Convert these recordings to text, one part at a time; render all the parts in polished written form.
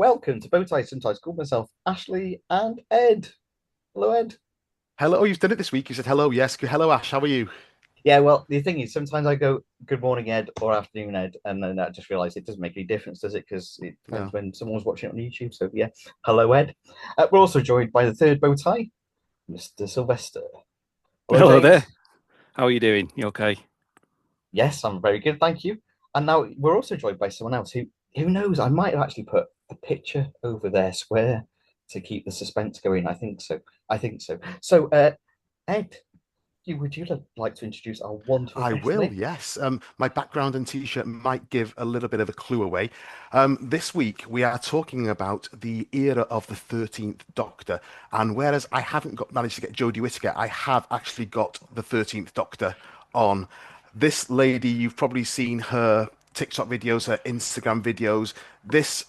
welcome to Bowtie, sometimes called myself Ashley and Ed. Hello, Ed. Hello, oh, you've done it this week. You said hello, yes. Hello, Ash. How are you? Yeah, well, the thing is, sometimes I go good morning, Ed, or afternoon, Ed, and then I just realize it doesn't make any difference, does it? Because it depends No. when someone's watching it on YouTube. So, yeah, hello, Ed. We're also joined by the third Bowtie, Mr. Sylvester. Hello, Hello there. James. How are you doing? You okay? Yes, I'm very good, thank you. And now we're also joined by someone else who knows? I might have actually put a picture over their square to keep the suspense going. I think so. I think so. So, Ed, would you like to introduce our wonderful I guest will, today? yes. My background and t-shirt might give a little bit of a clue away. This week we are talking about the era of the 13th Doctor, and whereas I haven't got managed to get Jodie Whittaker, I have actually got the 13th Doctor on. This lady, you've probably seen her TikTok videos, her Instagram videos. This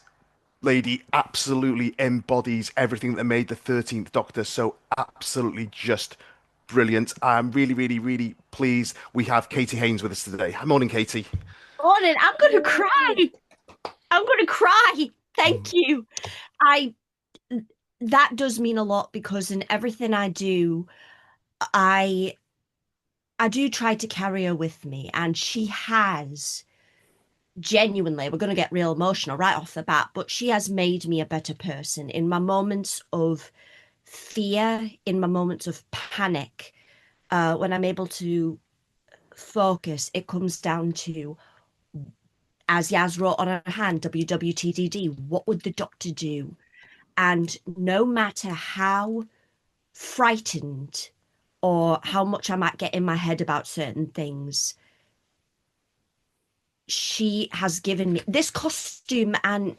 lady absolutely embodies everything that made the 13th Doctor so absolutely just brilliant. I'm really, really, really pleased we have Katie Haynes with us today. Morning, Katie. Morning. I'm gonna cry. Yay! I'm gonna cry. Thank you. I That does mean a lot because in everything I do, I I do try to carry her with me, and she has genuinely, we're gonna get real emotional right off the bat, but she has made me a better person in my moments of fear, in my moments of panic. When I'm able to focus, it comes down to, as Yaz wrote on her hand, WWTDD, what would the doctor do? And no matter how frightened or how much I might get in my head about certain things, she has given me this costume, and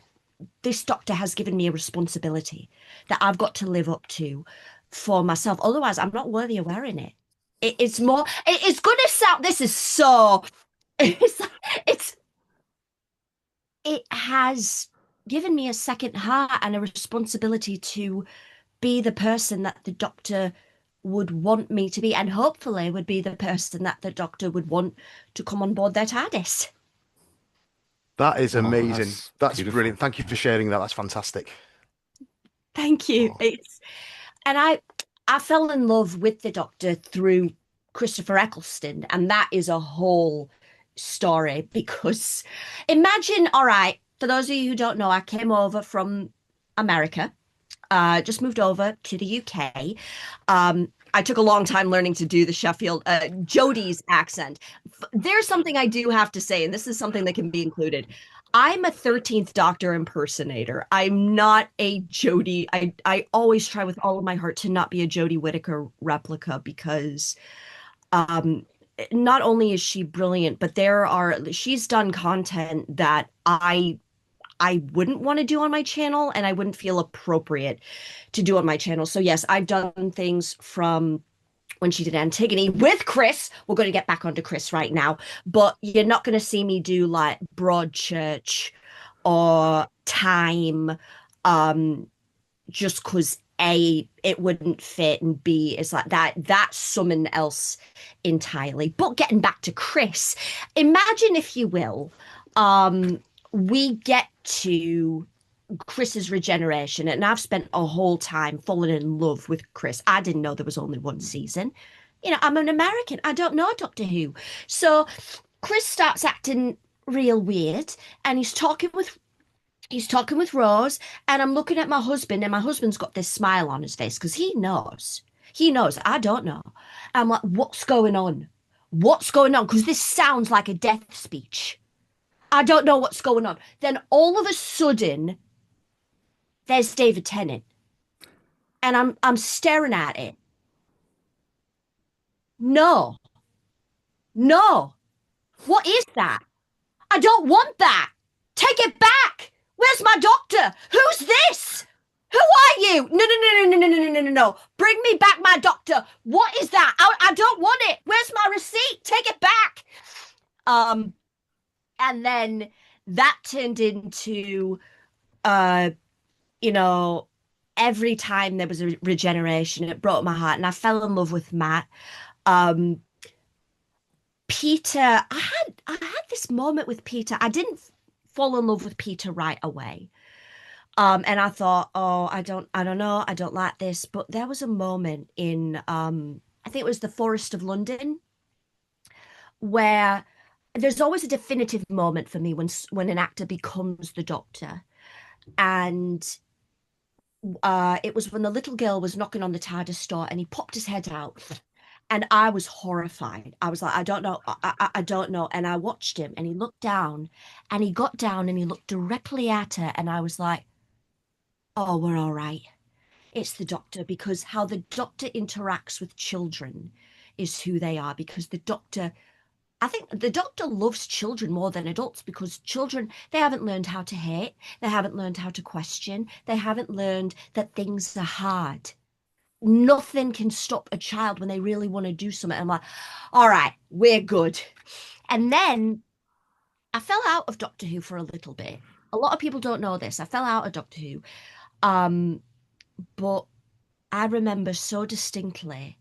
this doctor has given me a responsibility that I've got to live up to for myself. Otherwise, I'm not worthy of wearing it. It's more, it's going to sound, this is so, it's, it's, it has given me a second heart and a responsibility to be the person that the doctor would want me to be, and hopefully would be the person that the doctor would want to come on board their TARDIS. That is Oh, amazing. that's That's beautiful. brilliant. Thank you for sharing that. That's fantastic. Thank you. Oh, And I fell in love with the doctor through Christopher Eccleston, and that is a whole story because imagine, all right, for those of you who don't know, I came over from America, just moved over to the UK. I took a long time learning to do the Sheffield, Jodie's accent. There's something I do have to say, and this is something that can be included. I'm a 13th Doctor impersonator. I'm not a Jodie. I always try with all of my heart to not be a Jodie Whittaker replica because um, not only is she brilliant, but she's done content that I wouldn't want to do on my channel, and I wouldn't feel appropriate to do on my channel. So yes, I've done things from when she did Antigone with Chris. We're going to get back onto Chris right now, but you're not going to see me do like Broadchurch or Time, just because A, it wouldn't fit, and B, it's like that's someone else entirely. But getting back to Chris, imagine if you will, um, we get to Chris's regeneration, and I've spent a whole time falling in love with Chris. I didn't know there was only one season. You know, I'm an American. I don't know Doctor Who. So Chris starts acting real weird, and he's talking with Rose, and I'm looking at my husband, and my husband's got this smile on his face because he knows. He knows. I don't know. I'm like, what's going on? What's going on? Because this sounds like a death speech. I don't know what's going on. Then all of a sudden, there's David Tennant, and I'm staring at it. No, no. What is that? I don't want that. Take it back. Where's my doctor? Who's this? Who are you? No, no, no, no, no, no, no, no, no, no. Bring me back my doctor. What is that? I don't want it. Where's my receipt? Take it back. Um, and then that turned into uh, you know, every time there was a regeneration, it broke my heart, and I fell in love with Matt. Um, Peter, I had this moment with Peter. I didn't fall in love with Peter right away. And I thought, oh, I don't know, I don't like this. But there was a moment in, I think it was the Forest of London, where there's always a definitive moment for me when an actor becomes the Doctor, and it was when the little girl was knocking on the TARDIS door, and he popped his head out, and I was horrified. I was like, I don't know, I don't know. And I watched him, and he looked down, and he got down, and he looked directly at her, and I was like, oh, we're all right. It's the Doctor, because how the Doctor interacts with children is who they are. Because the Doctor, I think the Doctor loves children more than adults, because children, they haven't learned how to hate, they haven't learned how to question, they haven't learned that things are hard. Nothing can stop a child when they really want to do something. I'm like, all right, we're good. And then I fell out of Doctor Who for a little bit. A lot of people don't know this. I fell out of Doctor Who. Um, but I remember so distinctly.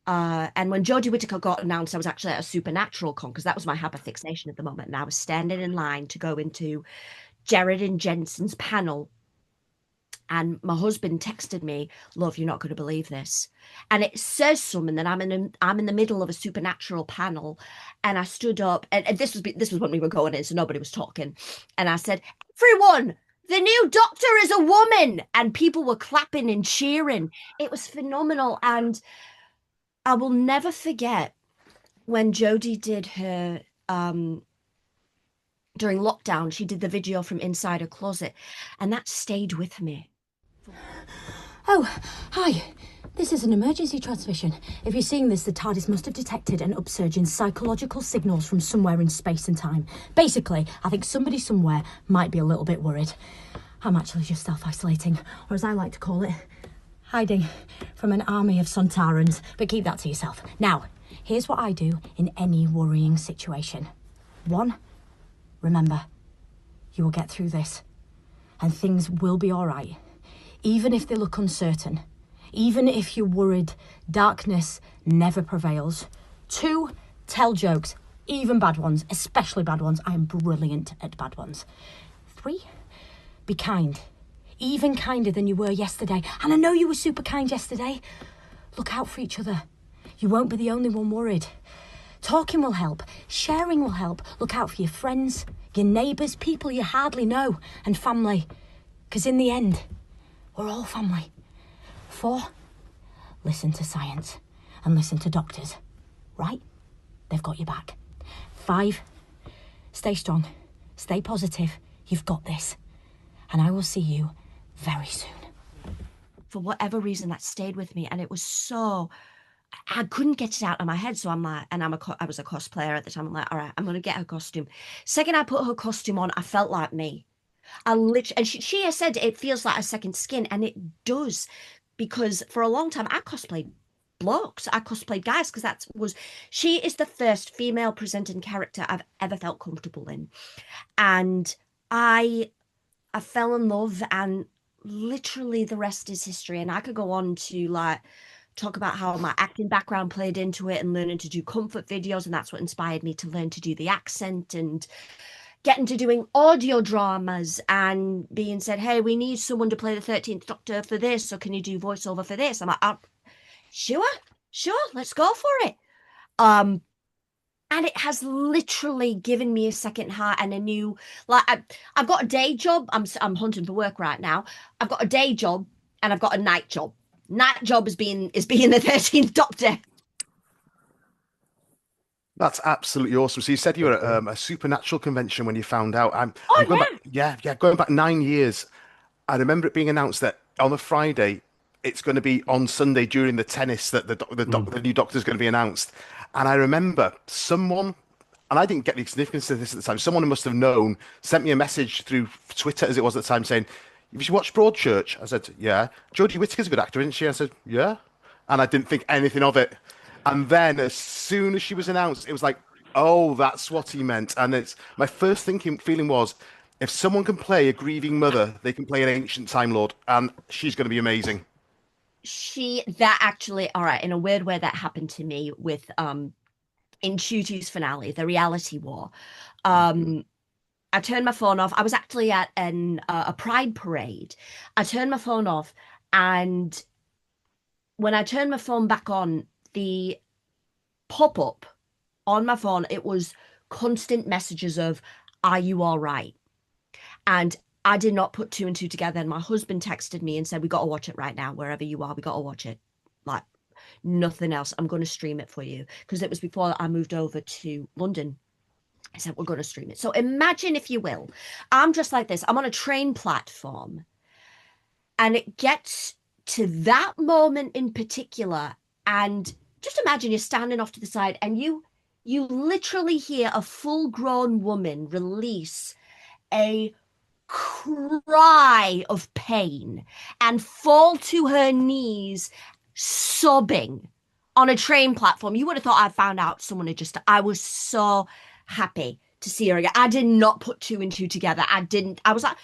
And when Jodie Whittaker got announced, I was actually at a Supernatural con, because that was my hyperfixation at the moment. And I was standing in line to go into Jared and Jensen's panel. And my husband texted me, "Love, you're not going to believe this." And it says something that I'm in the middle of a Supernatural panel, and I stood up, and this was when we were going in, so nobody was talking, and I said, "Everyone, the new Doctor is a woman," and people were clapping and cheering. It was phenomenal, and I will never forget when Jodie did her during lockdown. She did the video from inside her closet, and that stayed with me. Oh, hi. This is an emergency transmission. If you're seeing this, the TARDIS must have detected an upsurge in psychological signals from somewhere in space and time. Basically, I think somebody somewhere might be a little bit worried. I'm actually just self-isolating, or as I like to call it, hiding from an army of Sontarans. But keep that to yourself. Now, here's what I do in any worrying situation. 1, remember, you will get through this, and things will be all right. Even if they look uncertain, even if you're worried, darkness never prevails. 2, tell jokes, even bad ones, especially bad ones. I am brilliant at bad ones. 3, be kind, even kinder than you were yesterday. And I know you were super kind yesterday. Look out for each other. You won't be the only one worried. Talking will help, sharing will help. Look out for your friends, your neighbours, people you hardly know, and family. Because in the end, we're all family. 4, listen to science and listen to doctors, right? They've got your back. 5, stay strong, stay positive. You've got this. And I will see you very soon. For whatever reason, that stayed with me. And it was so, I couldn't get it out of my head. So I'm like, and I was a cosplayer at the time. I'm like, all right, I'm going to get her costume. Second I put her costume on, I felt like me. I literally, and she has said it feels like a second skin, and it does, because for a long time I cosplayed blokes, I cosplayed guys, because she is the first female presenting character I've ever felt comfortable in, and I fell in love, and literally the rest is history. And I could go on to like talk about how my acting background played into it, and learning to do comfort videos, and that's what inspired me to learn to do the accent, and getting to doing audio dramas and being said, hey, we need someone to play the 13th Doctor for this, so can you do voiceover for this? I'm like, oh, sure, let's go for it. And it has literally given me a second heart and a new, like, I've got a day job. I'm hunting for work right now. I've got a day job and I've got a night job. Night job is being the 13th Doctor. That's absolutely awesome. So you said you were at a Supernatural convention when you found out. I'm going back, going back 9 years. I remember it being announced that on a Friday, it's going to be on Sunday during the tennis that the new Doctor is going to be announced. And I remember someone, and I didn't get the significance of this at the time, someone who must have known sent me a message through Twitter, as it was at the time, saying, "Have you watched Broadchurch?" I said, "Yeah." "Jodie Whittaker's a good actor, isn't she?" I said, "Yeah." And I didn't think anything of it. And then as soon as she was announced, it was like, oh, that's what he meant. And it's my first feeling was, if someone can play a grieving mother, they can play an ancient Time Lord, and she's going to be amazing. That actually, all right, in a weird way, that happened to me with in Tutu's finale, the reality war. I turned my phone off. I was actually at a pride parade. I turned my phone off, and when I turned my phone back on, the pop-up on my phone, it was constant messages of, "Are you all right?" And I did not put two and two together. And my husband texted me and said, "We got to watch it right now. Wherever you are, we got to watch it. Like, nothing else. I'm going to stream it for you." Because it was before I moved over to London. I said, "We're going to stream it." So imagine, if you will, I'm just like this. I'm on a train platform, and it gets to that moment in particular. And just imagine you're standing off to the side, and you literally hear a full-grown woman release a cry of pain and fall to her knees sobbing on a train platform. You would have thought I found out someone had just... I was so happy to see her again. I did not put two and two together. I was like...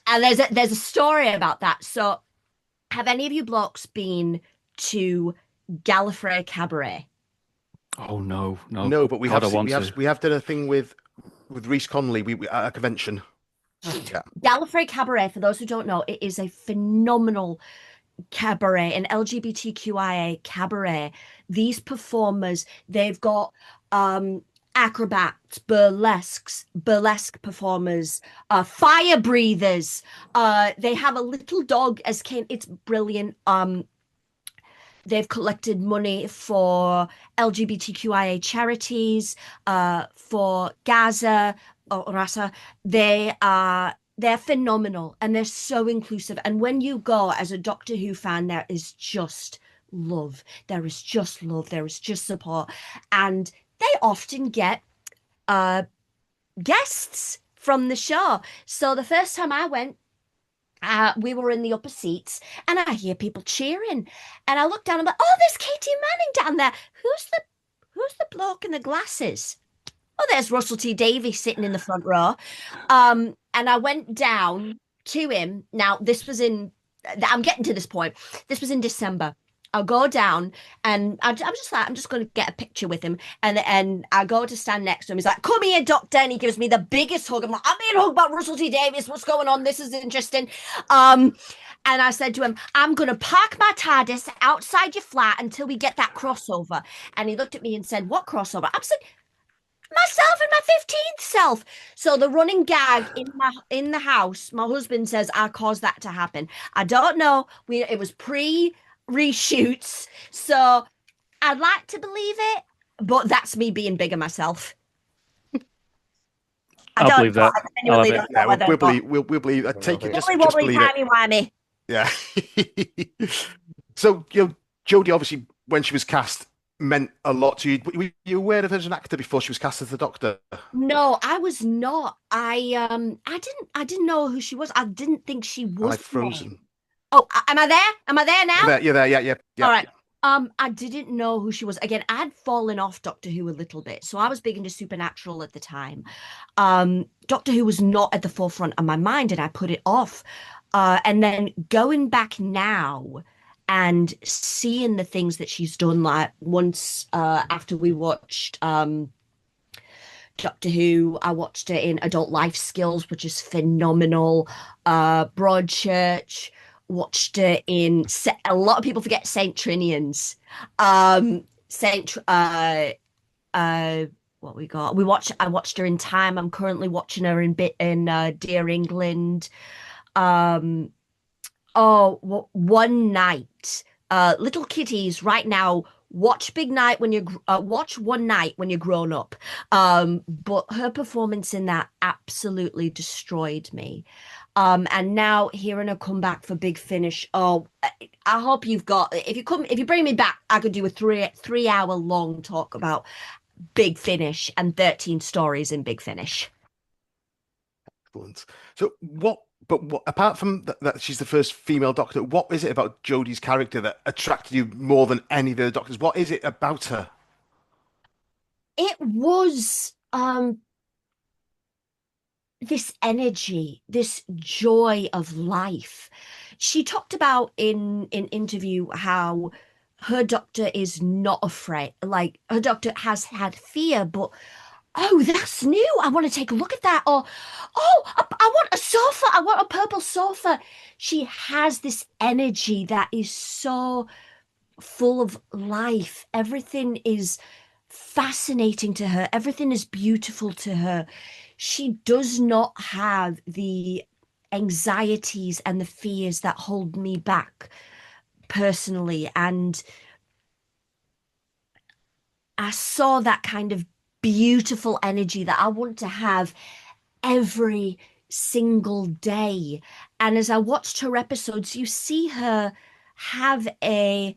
And there's a story about that. So have any of you blokes been to Gallifrey Cabaret? Oh no, no, No, but we God, have I want to. we have done a thing with Reece Conley we at a convention. Yeah. Gallifrey Cabaret, for those who don't know, it is a phenomenal cabaret, an LGBTQIA cabaret. These performers, they've got acrobats, burlesque performers, fire breathers. They have a little dog as Kane. It's brilliant. They've collected money for LGBTQIA charities, for Gaza or Rasa. They're phenomenal, and they're so inclusive. And when you go as a Doctor Who fan, there is just love. There is just love. There is just support. And they often get guests from the show. So the first time I went, we were in the upper seats, and I hear people cheering. And I look down, I'm like, "Oh, there's Katie Manning down there. Who's the bloke in the glasses?" "Oh, there's Russell T Davies sitting in the front row." And I went down to him. Now, I'm getting to this point. This was in December. I'll go down, and I'm just going to get a picture with him. And I go to stand next to him. He's like, "Come here, Doctor." And he gives me the biggest hug. I'm like, "I'm being hugged about Russell T Davies. What's going on? This is interesting." And I said to him, "I'm going to park my TARDIS outside your flat until we get that crossover." And he looked at me and said, "What crossover?" I said, "Myself and my 15th self." So the running gag in the house, my husband says I caused that to happen. I don't know. It was pre-reshoots, so I'd like to believe it, but that's me being bigger myself. I'll believe that. I genuinely don't know whether we'll believe. I take it. Just wobbly, believe it. timey-wimey. Yeah. So Jodie, obviously, when she was cast, meant a lot to you. Were you aware of her as an actor before she was cast as the Doctor? No, I was not. I didn't know who she was. I didn't think she was Like Frozen. Oh, am I there? Am I there now? You're there. Yeah. All right. I didn't know who she was. Again, I'd fallen off Doctor Who a little bit, so I was big into Supernatural at the time. Doctor Who was not at the forefront of my mind, and I put it off. And then going back now and seeing the things that she's done, like once after we watched Doctor Who, I watched it in Adult Life Skills, which is phenomenal. Broadchurch, watched it in a lot of people forget Saint Trinians. What we got? I watched her in Time. I'm currently watching her in Dear England. One Night. Little kiddies right now, watch One Night when you're grown up. But her performance in that absolutely destroyed me. And now hearing her come back for Big Finish. Oh, I hope if you bring me back, I could do a 3-hour long talk about Big Finish and 13 stories in Big Finish. Excellent. So what apart from that she's the first female Doctor, what is it about Jodie's character that attracted you more than any of the Doctors? What is it about her? It was this energy, this joy of life. She talked about in interview how her Doctor is not afraid. Like, her Doctor has had fear, but oh, that's new. I want to take a look at that. Or, oh, I want a sofa. I want a purple sofa. She has this energy that is so full of life. Everything is fascinating to her. Everything is beautiful to her. She does not have the anxieties and the fears that hold me back personally. And I saw that kind of beautiful energy that I want to have every single day. And as I watched her episodes, you see her have a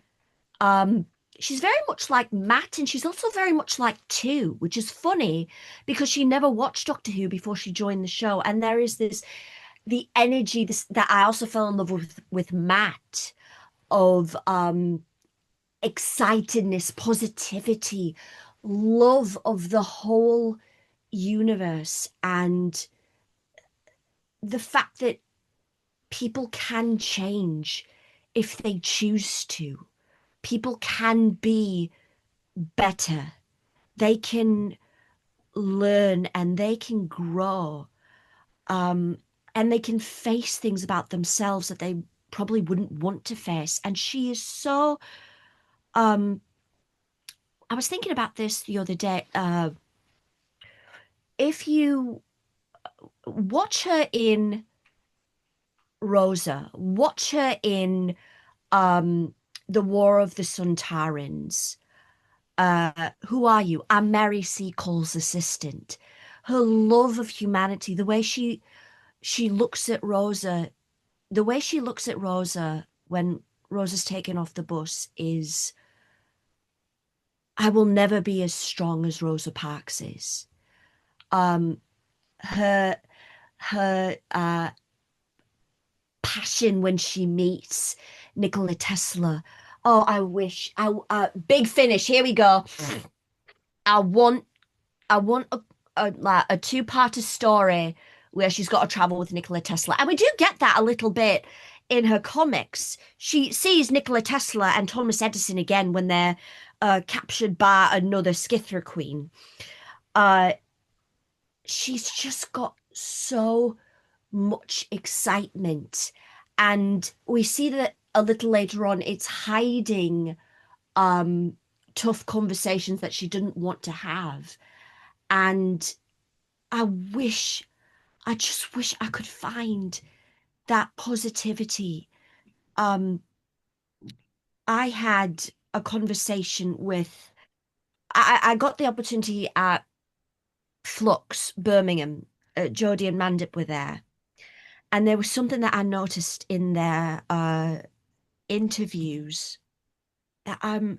she's very much like Matt, and she's also very much like Tu, which is funny because she never watched Doctor Who before she joined the show. And there is the energy that I also fell in love with Matt, of excitedness, positivity, love of the whole universe, and the fact that people can change if they choose to. People can be better. They can learn and they can grow. And they can face things about themselves that they probably wouldn't want to face. And she is so I was thinking about this the other day. If you watch her in Rosa, watch her in The War of the Suntarans. Who are you? I'm Mary C. Cole's assistant. Her love of humanity, the way she looks at Rosa, the way she looks at Rosa when Rosa's taken off the bus is, I will never be as strong as Rosa Parks is. Her passion when she meets Nikola Tesla. Oh, I wish big finish. Here we go. I want a two-parter story where she's got to travel with Nikola Tesla, and we do get that a little bit in her comics. She sees Nikola Tesla and Thomas Edison again when they're captured by another Skithra queen. She's just got so much excitement, and we see that a little later on it's hiding tough conversations that she didn't want to have. And I just wish I could find that positivity. I had a conversation with, I got the opportunity at Flux, Birmingham. Jodie and Mandip were there. And there was something that I noticed in their interviews that I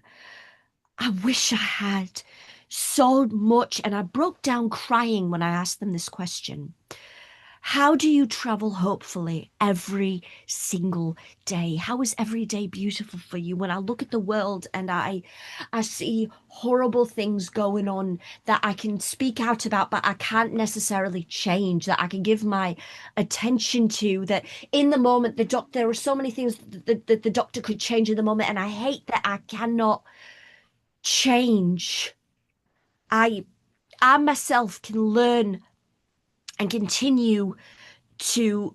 wish I had so much. And I broke down crying when I asked them this question. How do you travel hopefully every single day? How is every day beautiful for you? When I look at the world and I see horrible things going on that I can speak out about, but I can't necessarily change, that I can give my attention to, that in the moment, there are so many things that the doctor could change in the moment. And I hate that I cannot change. I myself can learn and continue to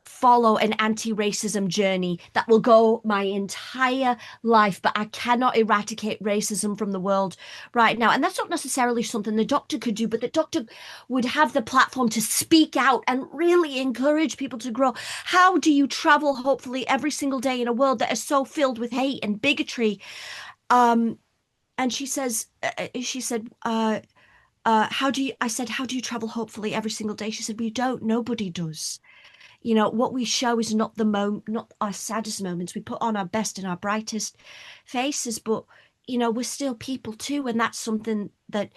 follow an anti-racism journey that will go my entire life, but I cannot eradicate racism from the world right now. And that's not necessarily something the doctor could do, but the doctor would have the platform to speak out and really encourage people to grow. How do you travel hopefully every single day in a world that is so filled with hate and bigotry? And she said, how do you travel hopefully every single day? She said, we don't, nobody does. You know, what we show is not not our saddest moments. We put on our best and our brightest faces, but you know, we're still people too. And that's something that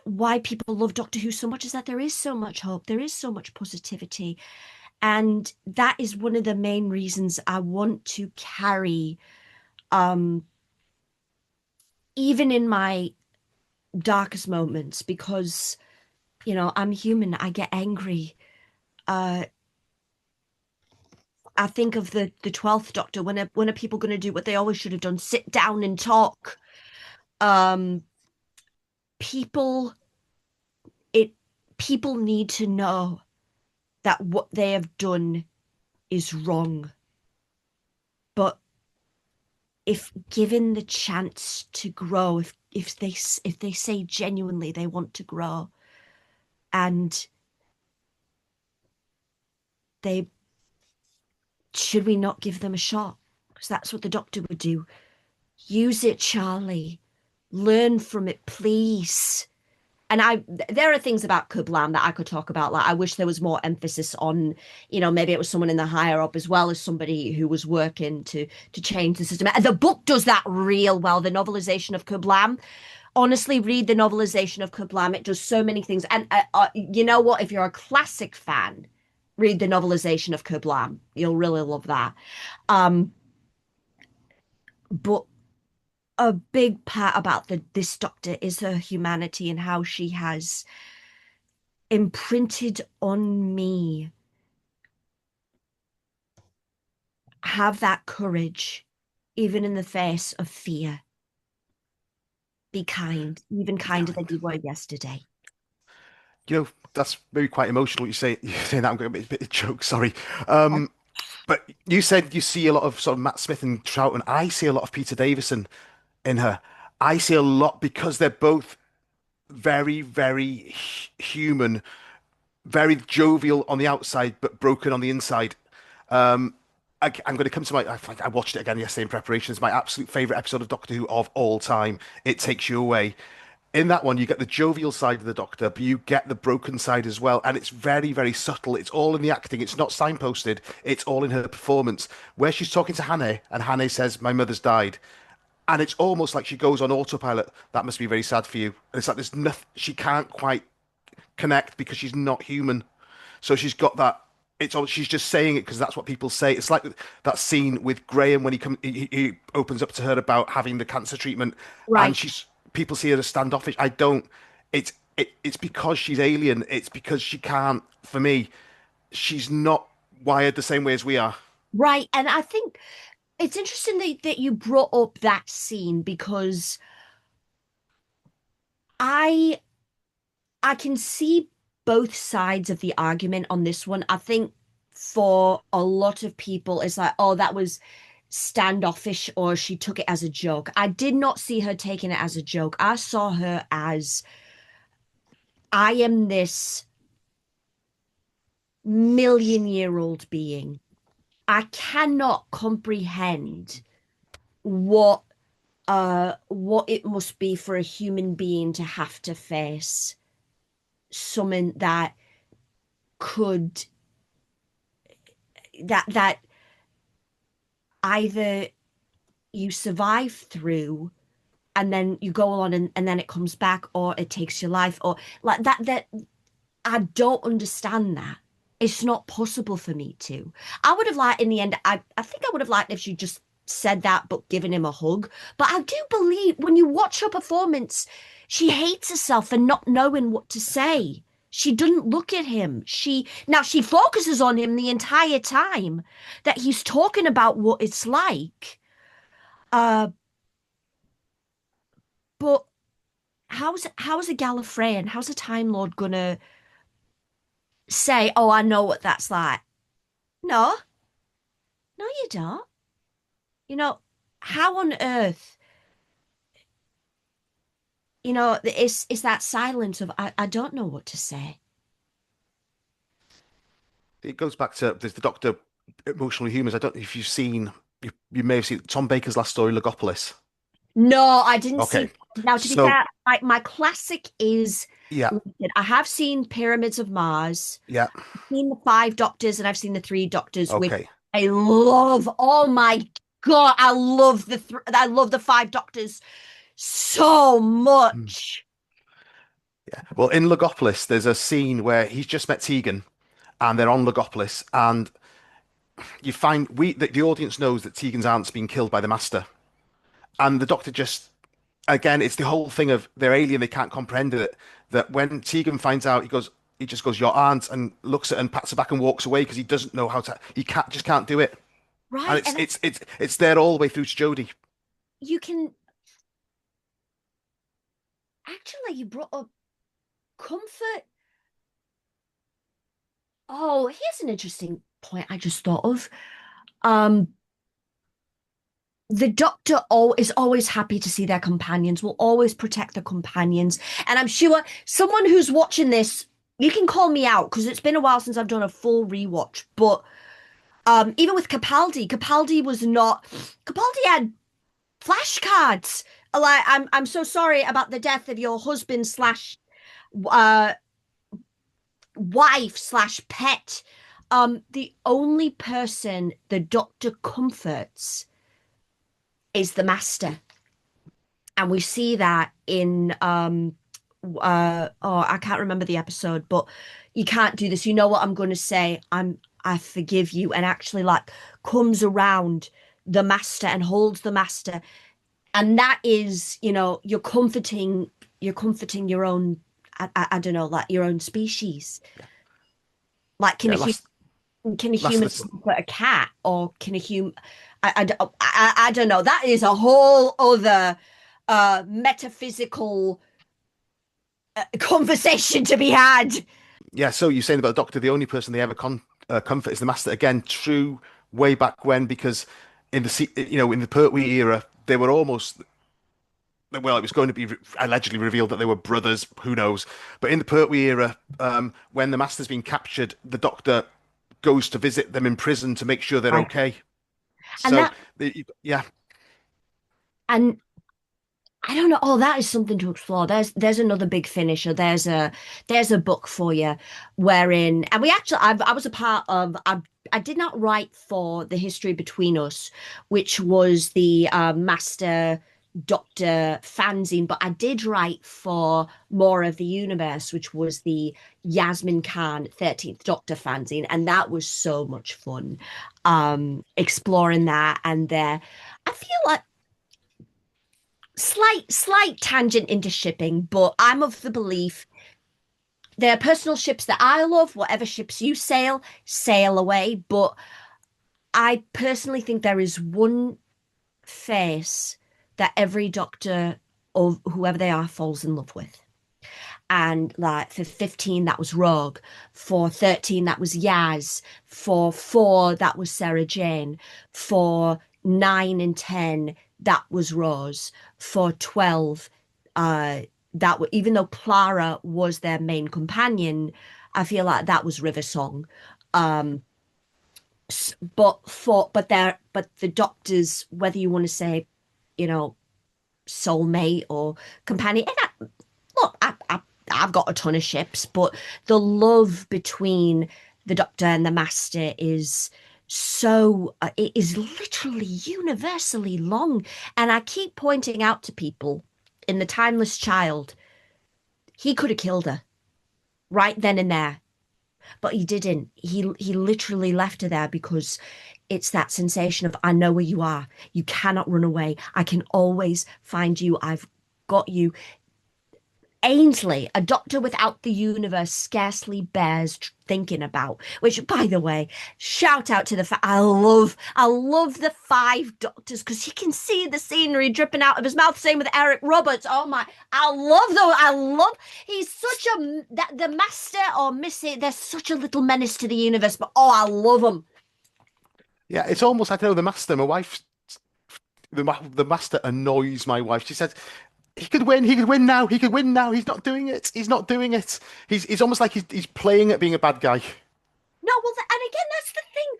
why people love Doctor Who so much, is that there is so much hope, there is so much positivity. And that is one of the main reasons I want to carry, even in my darkest moments, because you know, I'm human, I get angry. I think of the 12th Doctor. When are people going to do what they always should have done? Sit down and talk. People people need to know that what they have done is wrong. But if given the chance to grow, if they say genuinely they want to grow, and they should we not give them a shot? Because that's what the doctor would do. Use it, Charlie. Learn from it, please. And there are things about Kublam that I could talk about. Like, I wish there was more emphasis on, maybe it was someone in the higher up as well as somebody who was working to change the system. And the book does that real well. The novelization of Kublam. Honestly, read the novelization of Kublam. It does so many things. And you know what? If you're a classic fan, read the novelization of Kublam. You'll really love that. But a big part about this doctor is her humanity and how she has imprinted on me. Have that courage, even in the face of fear. Be kind, even kinder than you were yesterday. That's maybe quite emotional. You're saying that. I'm going to be a bit of a joke. Sorry. But you said you see a lot of sort of Matt Smith and Troughton. I see a lot of Peter Davison in her. I see a lot because they're both very, very human, very jovial on the outside, but broken on the inside. I'm going to come to I watched it again yesterday in preparation. It's my absolute favorite episode of Doctor Who of all time. It Takes You Away. In that one, you get the jovial side of the Doctor, but you get the broken side as well. And it's very, very subtle. It's all in the acting. It's not signposted. It's all in her performance. Where she's talking to Hannah, and Hannah says, "My mother's died." And it's almost like she goes on autopilot. That must be very sad for you. And it's like there's nothing, she can't quite connect because she's not human. So she's got that. She's just saying it because that's what people say. It's like that scene with Graham when he opens up to her about having the cancer treatment, Right. and people see her as standoffish. I don't. It's because she's alien. It's because she can't. For me, she's not wired the same way as we are. Right. And I think it's interesting that you brought up that scene because I can see both sides of the argument on this one. I think for a lot of people, it's like, oh, that was standoffish or she took it as a joke. I did not see her taking it as a joke. I saw her as, I am this million-year-old being. I cannot comprehend what it must be for a human being to have to face something that could that either you survive through and then you go on and then it comes back or it takes your life or like that I don't understand that. It's not possible for me to. I would have liked in the end, I think I would have liked if she just said that but given him a hug. But I do believe when you watch her performance, she hates herself for not knowing what to say. She doesn't look at him. She focuses on him the entire time that he's talking about what it's like. But how's a Gallifreyan, how's a Time Lord gonna say, "Oh, I know what that's like"? No, you don't. How on earth? It's that silence of I don't know what to say. It goes back to there's the Doctor Emotional Humors. I don't know if you've seen, you may have seen Tom Baker's last story, Logopolis. No, I didn't Okay. see. Now, to be fair, my classic is Yeah, I have seen Pyramids of Mars. yeah, I've seen the 5 Doctors and I've seen the 3 Doctors. With okay. I love. Oh my God, I love the 5 Doctors so much. Yeah. Well, in Logopolis, there's a scene where he's just met Tegan, and they're on Logopolis, and you find the audience knows that Tegan's aunt's been killed by the Master, and the Doctor just again, it's the whole thing of they're alien, they can't comprehend it. That when Tegan finds out, he just goes, "Your aunt," and looks at her and pats her back and walks away because he doesn't know how to. He can't do it. Right, And it's there all the way through to Jodie. you can actually you brought up comfort. Oh, here's an interesting point I just thought of. Um, the Doctor is always happy to see their companions, will always protect their companions. And I'm sure someone who's watching this, you can call me out because it's been a while since I've done a full rewatch. But even with Capaldi was not. Capaldi had flashcards. Like, I'm so sorry about the death of your husband slash uh wife slash pet. The only person the Doctor comforts is the Master. And we see that in I can't remember the episode, but you can't do this. You know what I'm gonna say. I forgive you, and actually like comes around the Master and holds the Master. And that is, you're comforting your own I don't know, like your own species. Like can a human comfort a cat, or can a human I don't know. That is a whole other metaphysical conversation to be had. Yeah, so you're saying about the Doctor, the only person they ever comfort is the Master. Again, true way back when, because in the Pertwee era, they were almost, well, it was going to be allegedly revealed that they were brothers. Who knows? But in the Pertwee era, when the Master's been captured, the Doctor goes to visit them in prison to make sure they're Right. okay. And So, that, and I don't know. Oh, that is something to explore. There's another big finisher. There's a book for you, wherein, and we actually I was a part of. I did not write for the History Between Us, which was the Master Doctor fanzine, but I did write for More of the Universe, which was the Yasmin Khan 13th Doctor fanzine, and that was so much fun, exploring that. And there, I feel like slight tangent into shipping, but I'm of the belief there are personal ships that I love. Whatever ships you sail away. But I personally think there is one face that every Doctor, or whoever they are, falls in love with. And like for 15, that was Rogue. For 13, that was Yaz. For 4, that was Sarah Jane. For 9 and 10, that was Rose. For 12, even though Clara was their main companion, I feel like that was River Song. But the Doctors, whether you want to say, soulmate or companion, and I've got a ton of ships, but the love between the Doctor and the Master is so it is literally universally long. And I keep pointing out to people, in The Timeless Child, he could have killed her right then and there, but he didn't. He literally left her there because it's that sensation of, I know where you are. You cannot run away. I can always find you. I've got you. Ainsley, a Doctor without the universe, scarcely bears thinking about. Which, by the way, shout out to I love the 5 Doctors, because you can see the scenery dripping out of his mouth. Same with Eric Roberts. Oh my, I love those. He's such the Master or Missy. They're such a little menace to the universe, but I love them. Yeah, it's almost, I don't know, the Master. My wife, the Master annoys my wife. She says, he could win now. He's not doing it. He's almost like he's playing at being a bad guy. No, well, and again, that's the thing.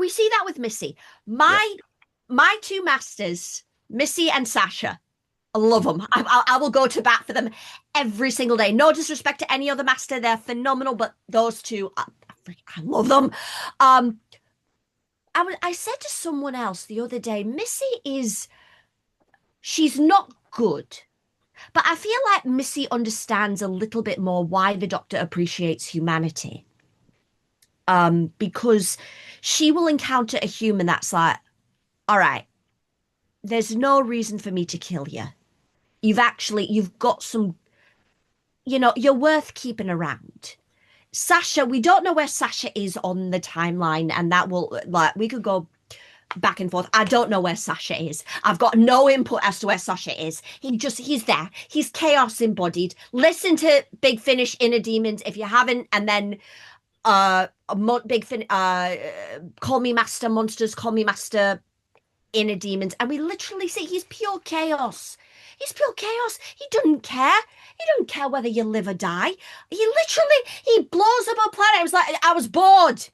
We see that with Missy. My 2 Masters, Missy and Sasha, I love them. I will go to bat for them every single day. No disrespect to any other Master. They're phenomenal, but those 2, I love them. I said to someone else the other day, she's not good, but I feel like Missy understands a little bit more why the Doctor appreciates humanity. Because she will encounter a human that's like, all right, there's no reason for me to kill you. You've got some, you're worth keeping around. Sasha, we don't know where Sasha is on the timeline, and that will, we could go back and forth. I don't know where Sasha is. I've got no input as to where Sasha is. He's there. He's chaos embodied. Listen to Big Finish Inner Demons if you haven't, and then big thing. Call me master monsters. Call me master inner demons, and we literally see he's pure chaos. He's pure chaos. He doesn't care. He doesn't care whether you live or die. He blows up a planet. It was like I was bored.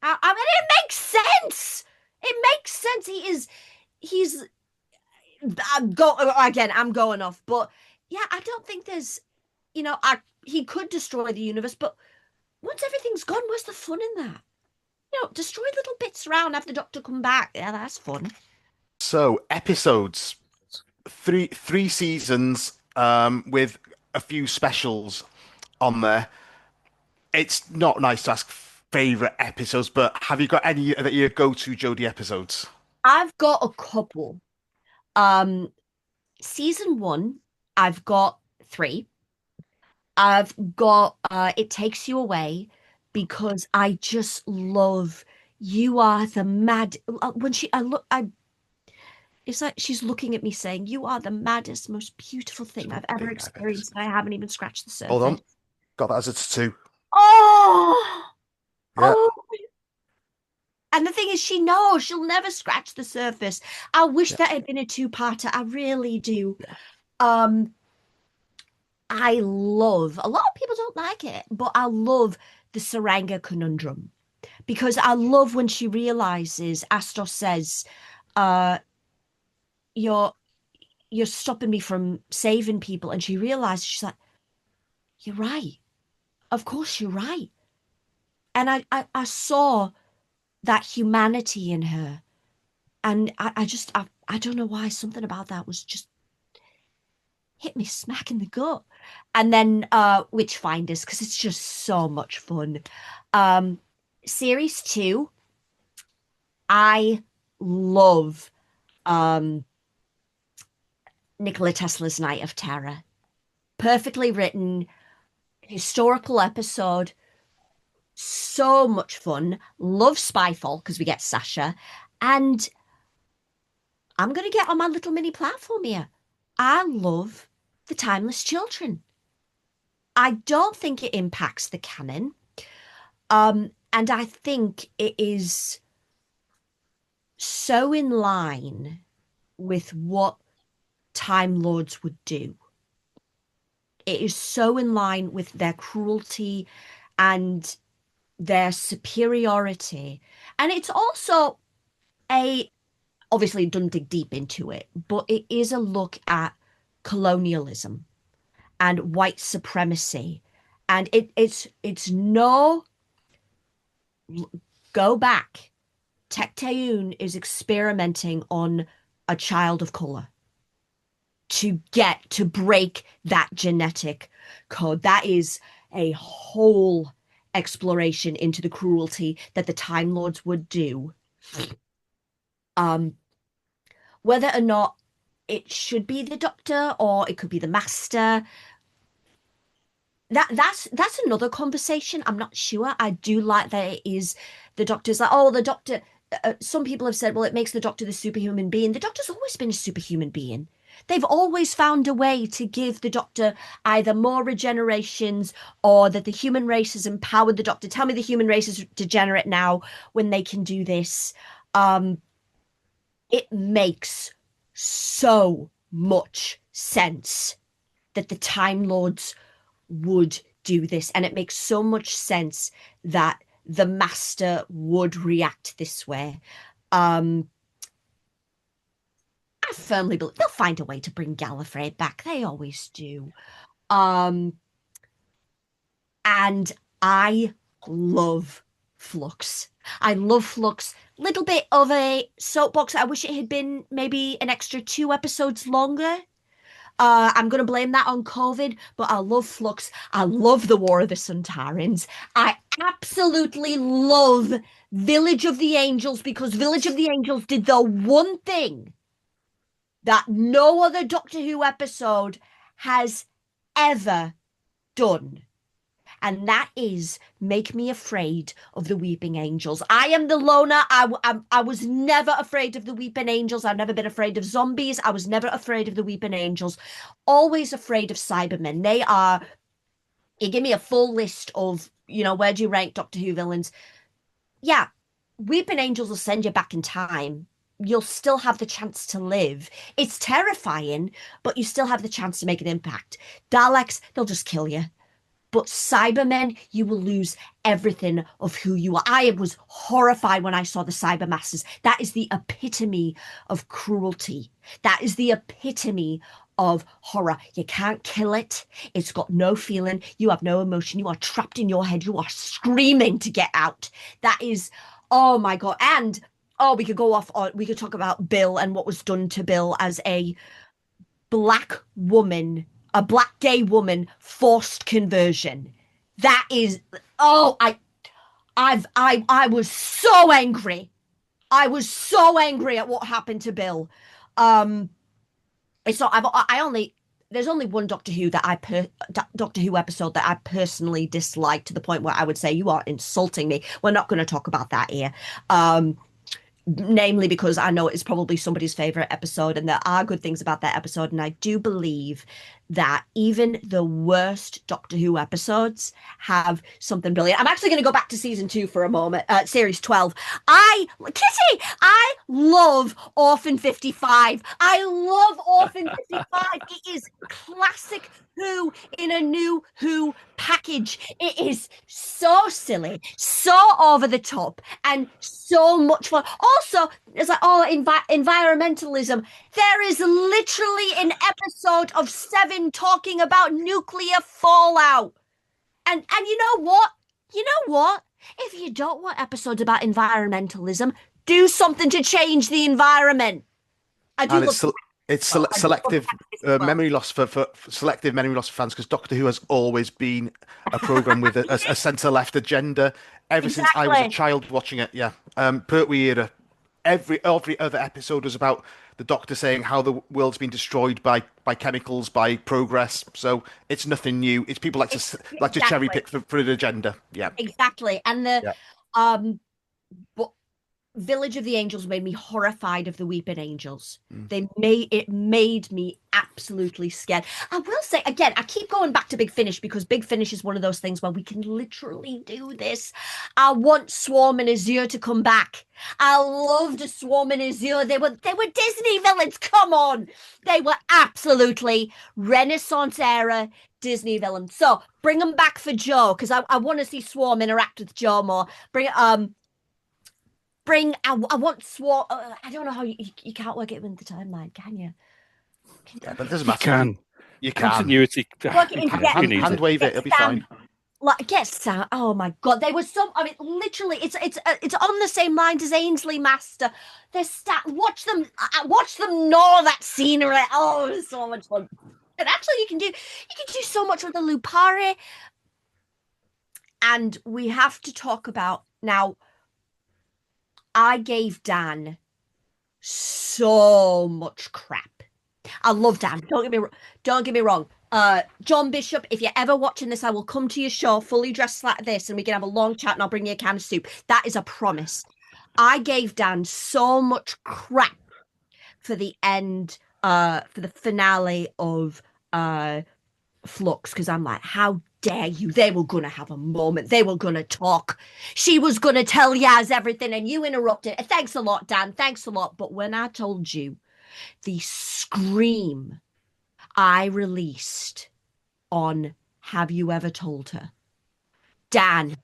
I mean, it makes sense. It makes sense. He's. I'm going off, but yeah, I don't think there's, he could destroy the universe, but once everything's gone, where's the fun in that? Destroy little bits around, have the Doctor come back. Yeah, that's fun. So episodes, three seasons, with a few specials on there. It's not nice to ask favorite episodes, but have you got any that you go to Jodie episodes? I've got a couple. Season 1, I've got 3. I've got It Takes You Away, because I just love You Are the Mad. When it's like she's looking at me saying, "You are the maddest, most beautiful thing I've ever experienced." And I haven't even scratched the surface. Hold on, got that as a tattoo. Oh, Yeah. oh. And the thing is, she knows she'll never scratch the surface. I wish that had been a 2-parter. I really do. I love, a lot of people don't like it, but I love the Saranga conundrum, because I love when she realizes, Astos says, you're stopping me from saving people. And she realizes, she's like, you're right. Of course you're right. And I saw that humanity in her. And I don't know why, something about that was just hit me smack in the gut. And then Witchfinders, because it's just so much fun. Series 2, I love Nikola Tesla's Night of Terror. Perfectly written, historical episode, so much fun. Love Spyfall, because we get Sasha. And I'm going to get on my little mini platform here. I love The Timeless Children. I don't think it impacts the canon. And I think it is so in line with what Time Lords would do. It is so in line with their cruelty and their superiority. And it's also obviously don't dig deep into it, but it is a look at colonialism and white supremacy. And it's no, go back. Tecteun is experimenting on a child of color to break that genetic code. That is a whole exploration into the cruelty that the Time Lords would do. Whether or not it should be the Doctor or it could be the Master, that's another conversation. I'm not sure. I do like that it is the Doctor's like, oh, the Doctor. Some people have said, well, it makes the Doctor the superhuman being. The Doctor's always been a superhuman being. They've always found a way to give the Doctor either more regenerations or that the human race has empowered the Doctor. Tell me the human race is degenerate now when they can do this. It makes so much sense that the Time Lords would do this. And it makes so much sense that the Master would react this way. I firmly believe they'll find a way to bring Gallifrey back. They always do. And I love Flux. I love Flux. Little bit of a soapbox. I wish it had been maybe an extra 2 episodes longer. I'm going to blame that on COVID, but I love Flux. I love the War of the Suntarans. I absolutely love Village of the Angels, because Village of the Angels did the one thing that no other Doctor Who episode has ever done. And that is make me afraid of the Weeping Angels. I am the loner. I was never afraid of the Weeping Angels. I've never been afraid of zombies. I was never afraid of the Weeping Angels. Always afraid of Cybermen. They are You give me a full list of, where do you rank Doctor Who villains? Yeah, Weeping Angels will send you back in time. You'll still have the chance to live. It's terrifying, but you still have the chance to make an impact. Daleks, they'll just kill you. But Cybermen, you will lose everything of who you are. I was horrified when I saw the Cybermasters. That is the epitome of cruelty. That is the epitome of horror. You can't kill it. It's got no feeling. You have no emotion. You are trapped in your head. You are screaming to get out. That is, oh my God. And, we could go off on, we could talk about Bill and what was done to Bill as a black woman, a black gay woman, forced conversion. That is, I was so angry. I was so angry at what happened to Bill. It's not, there's only one Doctor Who Doctor Who episode that I personally disliked to the point where I would say you are insulting me. We're not going to talk about that here. Namely because I know it's probably somebody's favorite episode, and there are good things about that episode. And I do believe that even the worst Doctor Who episodes have something brilliant. I'm actually going to go back to season 2 for a moment, series 12. Kitty, I love Orphan 55. I love Orphan 55. It is classic Who in a new Who package. It is so silly, so over the top, and so much fun. Also, it's like, environmentalism. There is literally an episode of 7 talking about nuclear fallout. And you know what? If you don't want episodes about environmentalism, do something to change the environment. It's selective memory loss for selective memory loss for fans, because Doctor Who has always been a program with a centre left agenda ever since I was a child watching it. Yeah, Pertwee era. Every other episode was about the Doctor saying how the world's been destroyed by chemicals, by progress. So it's nothing new. It's people like to cherry pick for an agenda. Yeah, exactly. And but Village of the Angels made me horrified of the Weeping Angels. It made me absolutely scared. I will say again, I keep going back to Big Finish because Big Finish is one of those things where we can literally do this. I want Swarm and Azure to come back. I loved Swarm and Azure. They were Disney villains. Come on, they were absolutely Renaissance era Disney villains. So bring them back for Joe, because I want to see Swarm interact with Joe more. I want Swarm. I don't know how you can't work it with the timeline, can you? Yeah, but it doesn't matter. You can. Continuity. Hand wave it. It'll be fine. Like, oh my God, they were so. I mean, literally, it's on the same lines as Ainsley Master. Watch them gnaw that scenery. Oh, it was so much fun. And actually, you can do so much with the Lupari. And we have to talk about now. I gave Dan so much crap. I love Dan. Don't get me wrong. John Bishop, if you're ever watching this, I will come to your show fully dressed like this, and we can have a long chat, and I'll bring you a can of soup. That is a promise. I gave Dan so much crap for the end, for the finale of Flux, because I'm like, how dare you? They were gonna have a moment. They were gonna talk. She was gonna tell Yaz everything, and you interrupted. Thanks a lot, Dan. Thanks a lot. But when I told you the scream I released on Have You Ever Told Her? Dan,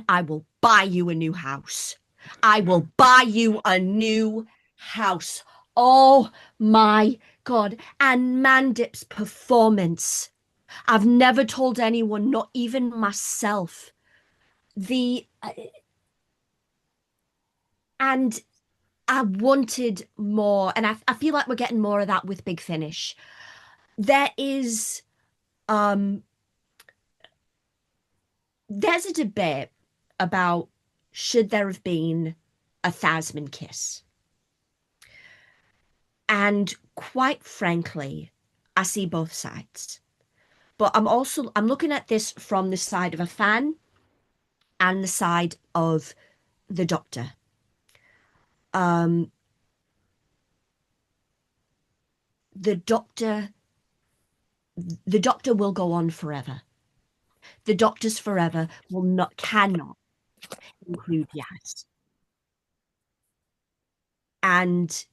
I will buy you a new house. I will buy you a new house. Oh my God. And Mandip's performance. I've never told anyone, not even myself. And I wanted more, and I feel like we're getting more of that with Big Finish. There's a debate about should there have been a Thasmin kiss. And quite frankly, I see both sides. But I'm looking at this from the side of a fan and the side of the Doctor. The Doctor the Doctor will go on forever. The Doctor's forever cannot include Yaz. And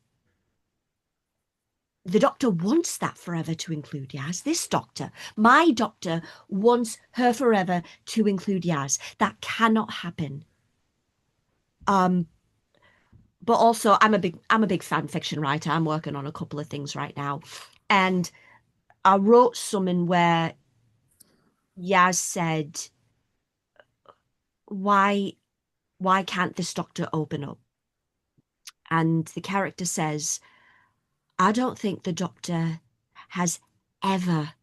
the Doctor wants that forever to include Yaz. This Doctor, my Doctor, wants her forever to include Yaz. That cannot happen. But also, I'm a big fan fiction writer. I'm working on a couple of things right now, and I wrote something where Yaz said, "Why can't this Doctor open up?" And the character says, "I don't think the Doctor has ever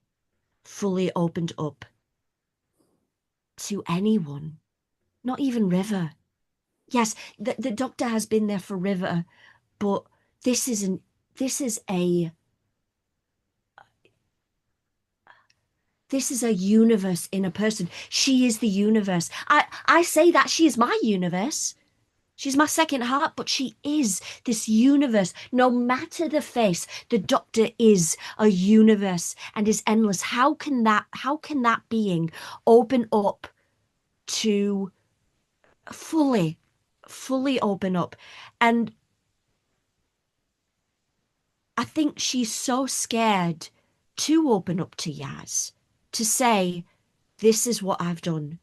fully opened up to anyone, not even River. Yes, the Doctor has been there for River, but this is a universe in a person. She is the universe. I say that she is my universe. She's my second heart, but she is this universe. No matter the face, the Doctor is a universe and is endless. How can that being open up to fully open up? And I think she's so scared to open up to Yaz, to say, this is what I've done.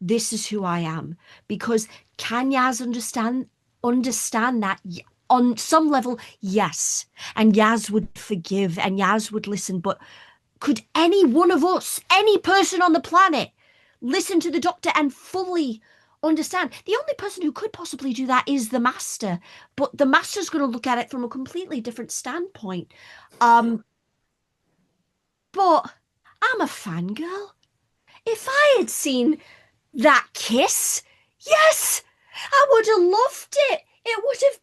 This is who I am. Because can Yaz understand that? On some level, yes. And Yaz would forgive and Yaz would listen. But could any one of us, any person on the planet, listen to the Doctor and fully understand? The only person who could possibly do that is the Master. But the Master's going to look at it from a completely different standpoint. But I'm a fangirl. If I had seen that kiss, yes, I would have loved it. It would have,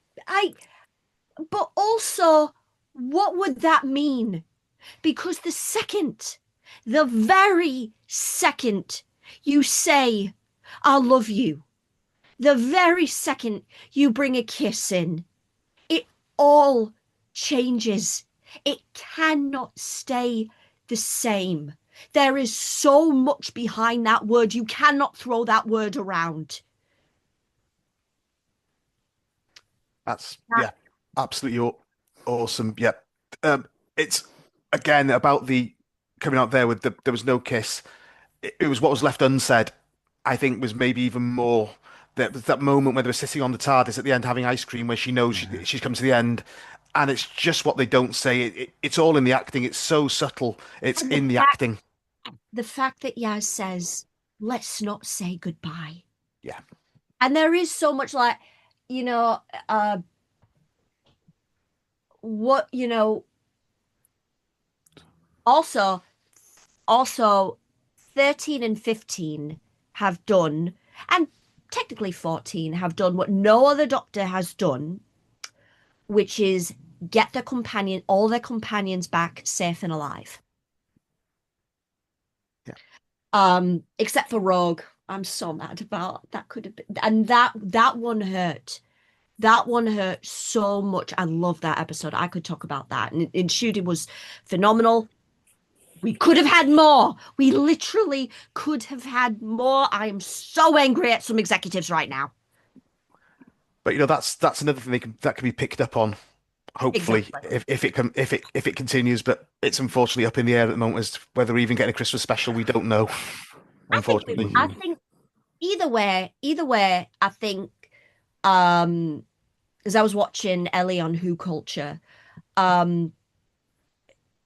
but also, what would that mean? Because the very second you say, I love you, the very second you bring a kiss in, it all changes. It cannot stay the same. There is so much behind that word. You cannot throw that word around. That's, yeah, absolutely awesome. Yeah. It's, again, about the coming out there with there was no kiss. It was what was left unsaid, I think, was maybe even more. That moment where they were sitting on the TARDIS at the end having ice cream, where she knows she's come to the end, and it's just what they don't say. It's all in the acting. It's so subtle. It's in the acting. The fact that Yaz says, let's not say goodbye. Yeah. And there is so much, like, what, also 13 and 15 have done, and technically 14 have done what no other Doctor has done, which is get all their companions back safe and alive. Yeah. Except for Rogue. I'm so mad about that. Could have been, and that one hurt. That one hurt so much. I love that episode. I could talk about that. And Jodie was phenomenal. We could have had more. We literally could have had more. I am so angry at some executives right now. But that's another thing that can be picked up on, hopefully, exactly. if it continues. But it's unfortunately up in the air at the moment as to whether we're even getting a Christmas special. We don't know. Unfortunately, I think either way, I think as I was watching Ellie on Who Culture,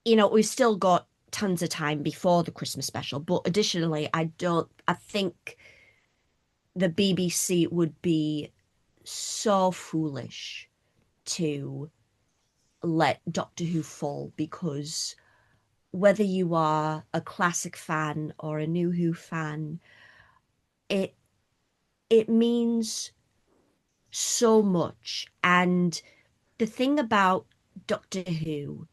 we've still got tons of time before the Christmas special. But additionally, I think the BBC would be so foolish to let Doctor Who fall, because whether you are a classic fan or a new Who fan, it means so much. And the thing about Doctor Who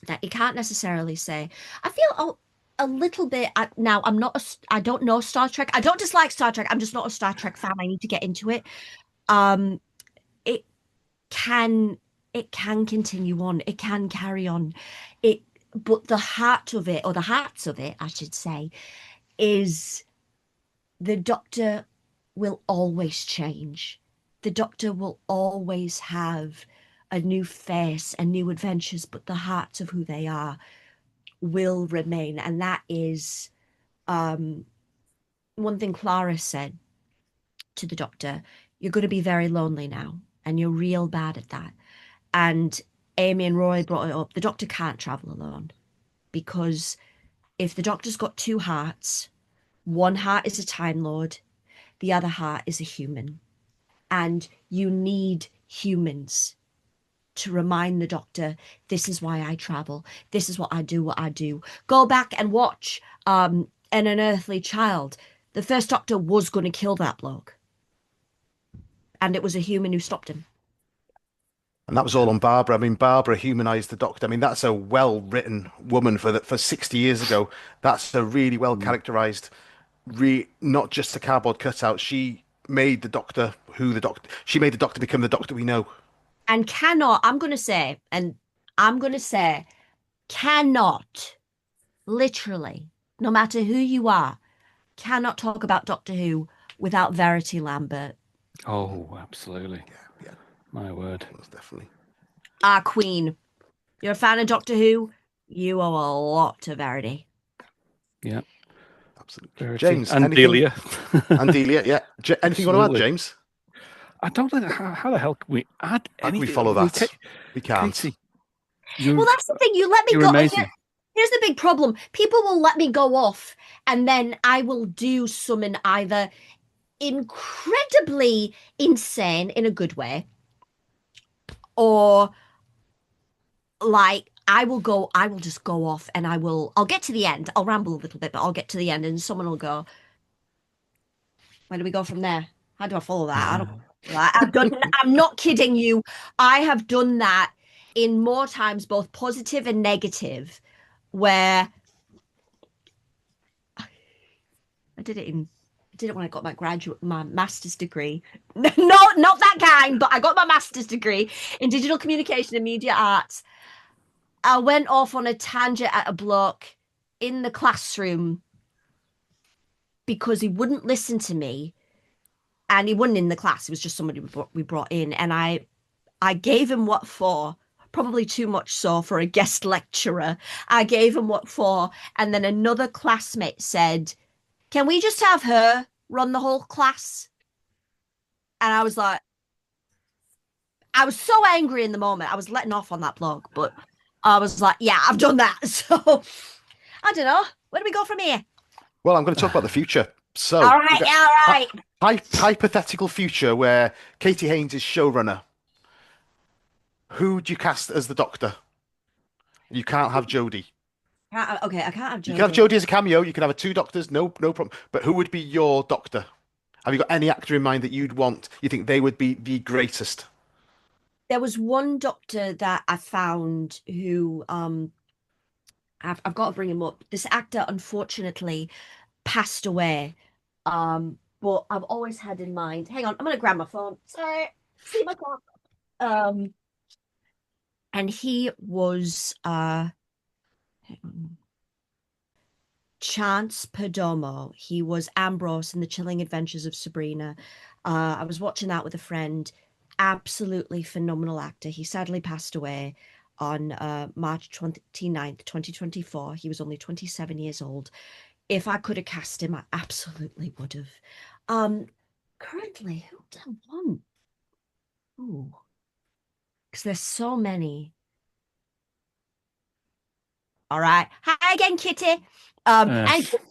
that you can't necessarily say, I feel a little bit now. I don't know Star Trek. I don't dislike Star Trek. I'm just not a Star Trek fan. I need to get into it. It can continue on. It can carry on. But the heart of it, or the hearts of it, I should say, is the Doctor will always change. The Doctor will always have a new face and new adventures, but the hearts of who they are will remain. And that is one thing Clara said to the Doctor: you're going to be very lonely now, and you're real bad at that. And Amy and Roy brought it up. The Doctor can't travel alone, because if the Doctor's got two hearts, one heart is a Time Lord, the other heart is a human. And you need humans to remind the Doctor, this is why I travel. This is what I do. Go back and watch An Unearthly Child. The first Doctor was going to kill that bloke, and it was a human who stopped him. And that was all on Barbara. I mean, Barbara humanized the Doctor. I mean, that's a well-written woman for 60 years ago. That's a really well-characterized, not just a cardboard cutout. She made the Doctor she made the Doctor become the Doctor we know. And I'm going to say, cannot, literally, no matter who you are, cannot talk about Doctor Who without Verity Lambert. Oh, absolutely. Yeah. My word. Most definitely. Our queen. You're a fan of Doctor Who? You owe a lot to Verity. Yeah. Absolutely. Verity. James, and anything? Delia. And Delia, yeah. Anything you want to add, James? I don't know how the hell can we add How can anything? we follow that? We can't. Katie, Well, that's the thing. You let me you're go. amazing. Here's the big problem. People will let me go off, and then I will do something either incredibly insane in a good way, or like I will just go off, and I'll get to the end. I'll ramble a little bit, but I'll get to the end, and someone will go, where do we go from there? How do I follow that? I'm not kidding you. I have done that in more times, both positive and negative, where I did it when I got my master's degree. No, not that kind, but I got my master's degree in digital communication and media arts. I went off on a tangent at a bloke in the classroom because he wouldn't listen to me, and he wasn't in the class. It was just somebody we brought in, and I gave him what for. Probably too much so for a guest lecturer. I gave him what for, and then another classmate said, can we just have her run the whole class? And I was like, I was so angry in the moment. I was letting off on that blog, but I was like, yeah, I've done that. So I don't know. Where do we go from here? Well, I'm going to talk about the future. So, all right. Hypothetical future where Katie Haynes is showrunner. Who do you cast as the Doctor? You can't have Jodie. Okay, I can't have Jodie. You can have Jodie as a cameo. You can have two Doctors. No problem. But who would be your Doctor? Have you got any actor in mind that you think they would be the greatest? There was one Doctor that I found who I've got to bring him up. This actor unfortunately passed away. But I've always had in mind. Hang on, I'm gonna grab my phone. Sorry, see my phone. And he was Chance Perdomo. He was Ambrose in The Chilling Adventures of Sabrina. I was watching that with a friend. Absolutely phenomenal actor. He sadly passed away on March 29th, 2024. He was only 27 years old. If I could have cast him, I absolutely would have. Currently, who do I want? Ooh. Because there's so many. All right. Hi again, Kitty. And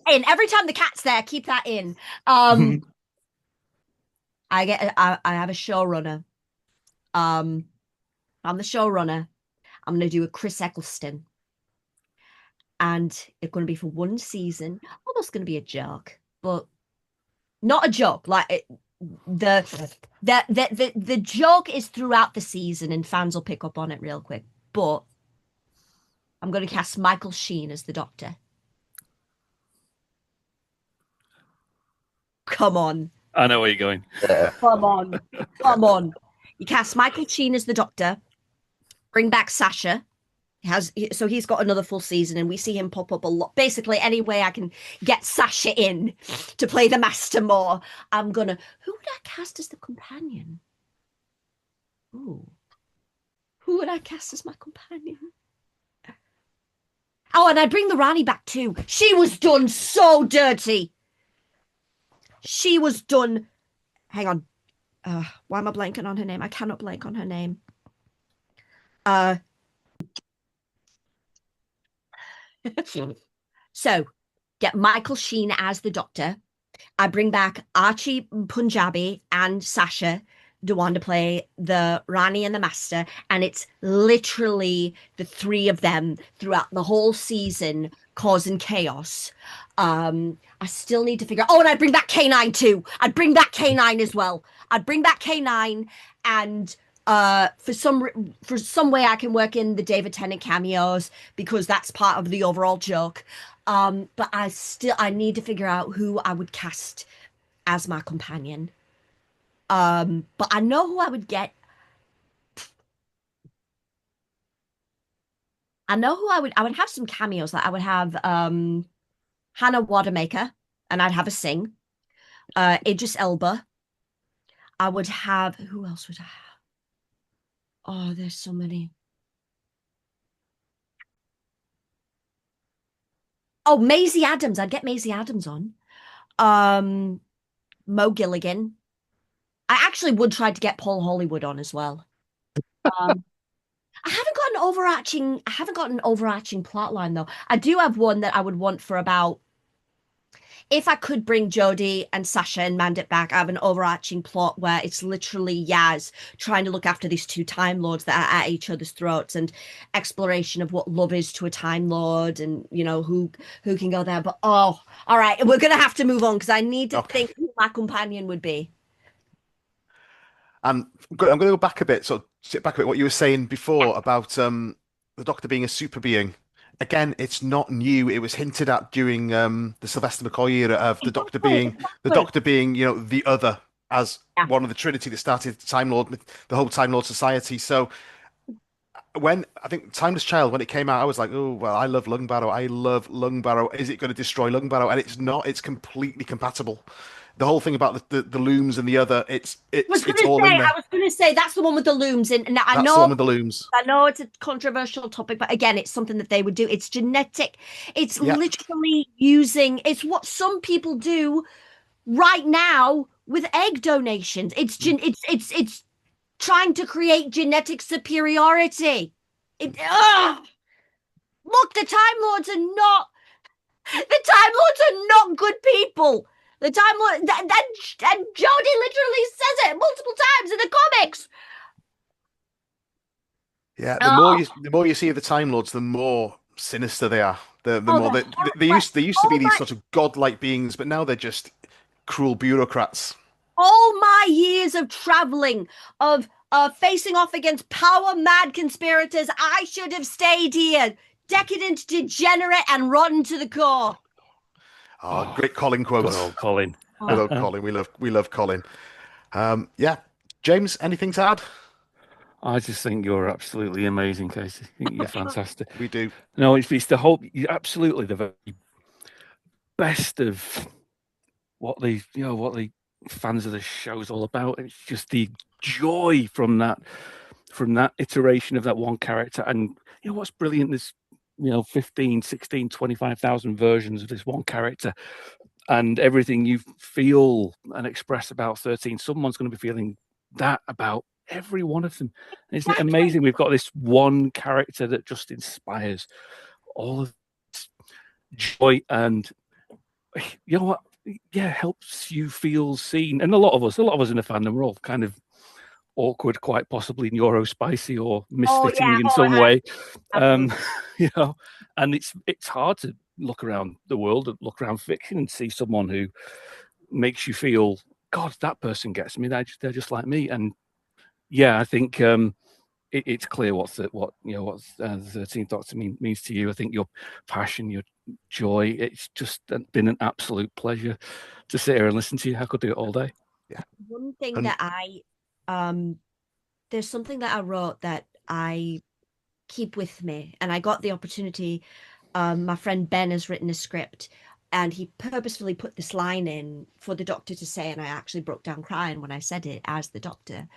every time the cat's there, keep that in. I have a showrunner. I'm the showrunner. I'm going to do a Chris Eccleston. And it's going to be for one season. Almost going to be a joke, but not a joke. Like the joke is throughout the season, and fans will pick up on it real quick. But I'm going to cast Michael Sheen as the Doctor. Come on. I know where you're going. Come on. You cast Michael Sheen as the Doctor. Bring back Sasha, So he's got another full season, and we see him pop up a lot. Basically, any way I can get Sasha in to play the Master more, I'm gonna. Who would I cast as the companion? Ooh, who would I cast as my companion? Oh, and I'd bring the Rani back too. She was done so dirty. She was done. Hang on. Why am I blanking on her name? I cannot blank on her name. So, get Michael Sheen as the Doctor. I bring back Archie Punjabi and Sasha Dewan to play the Rani and the Master, and it's literally the three of them throughout the whole season causing chaos. I still need to figure out. Oh, and I'd bring back K9 too. I'd bring back K9 as well. I'd bring back K9, and for some way I can work in the David Tennant cameos because that's part of the overall joke. But I need to figure out who I would cast as my companion. But I know who I would get. I know who I would have some cameos. Like I would have Hannah Watermaker, and I'd have a sing. Idris Elba. I would have, who else would I have? Oh, there's so many. Oh, Maisie Adams. I'd get Maisie Adams on. Mo Gilligan. I actually would try to get Paul Hollywood on as well. I haven't got an overarching plot line though. I do have one that I would want for about, if I could bring Jodie and Sasha and Mandip back, I have an overarching plot where it's literally Yaz trying to look after these two Time Lords that are at each other's throats, and exploration of what love is to a Time Lord, and you know who can go there. But oh, all right, we're gonna have to move on because I need to think who my companion would be. And I'm going to go back a bit, so sit back a bit. What you were saying before about the Doctor being a super being. Again, it's not new. It was hinted at during the Sylvester McCoy era of the Doctor being the other, as one of the Trinity that started Time Lord, the whole Time Lord Society. So when I think Timeless Child, when it came out, I was like, oh well, I love Lungbarrow. I love Lungbarrow. Is it going to destroy Lungbarrow? And it's not. It's completely compatible. The whole thing about the looms and the other, it's all in there. I was going to say that's the one with the looms, and now That's the one with the looms. I know it's a controversial topic, but again, it's something that they would do. It's genetic. It's literally using. It's what some people do right now with egg donations. It's trying to create genetic superiority. Look, the Time Lords are not. The Time Lords are not good people. The Time Lord, and Jodie literally says it multiple times in the comics. Yeah, the more you see of the Time Lords, the more sinister they are. The more they used to be these sort of godlike beings, but now they're just cruel bureaucrats. All my years of traveling, of facing off against power-mad conspirators, I should have stayed here. Decadent, degenerate, and rotten to the core. Oh, great Colin quotes. Good old Colin. Good old Colin. We love Colin. James, anything to add? I just think you're absolutely amazing, Casey. I think you're fantastic. We do. No, it's the whole. You're absolutely the very best of what the fans of the show is all about. It's just the joy from that iteration of that one character. And you know what's brilliant is 15, 16, 25,000 versions of this one character, and everything you feel and express about 13, someone's going to be feeling that about every one of them. Isn't it amazing? We've got this one character that just inspires all of this joy, and you know what? Yeah, helps you feel seen. And a lot of us in the fandom, we're all kind of awkward, quite possibly neurospicy or misfitting in some way. And it's hard to look around the world, look around fiction, and see someone who makes you feel, God, that person gets me. They're just like me. And yeah, I think it's clear what the 13th Doctor means to you. I think your passion, your joy, it's just been an absolute pleasure to sit here and listen to you. I could do it all day. Yeah. One thing that there's something that I wrote that I keep with me. And I got the opportunity. My friend Ben has written a script, and he purposefully put this line in for the Doctor to say, and I actually broke down crying when I said it as the Doctor,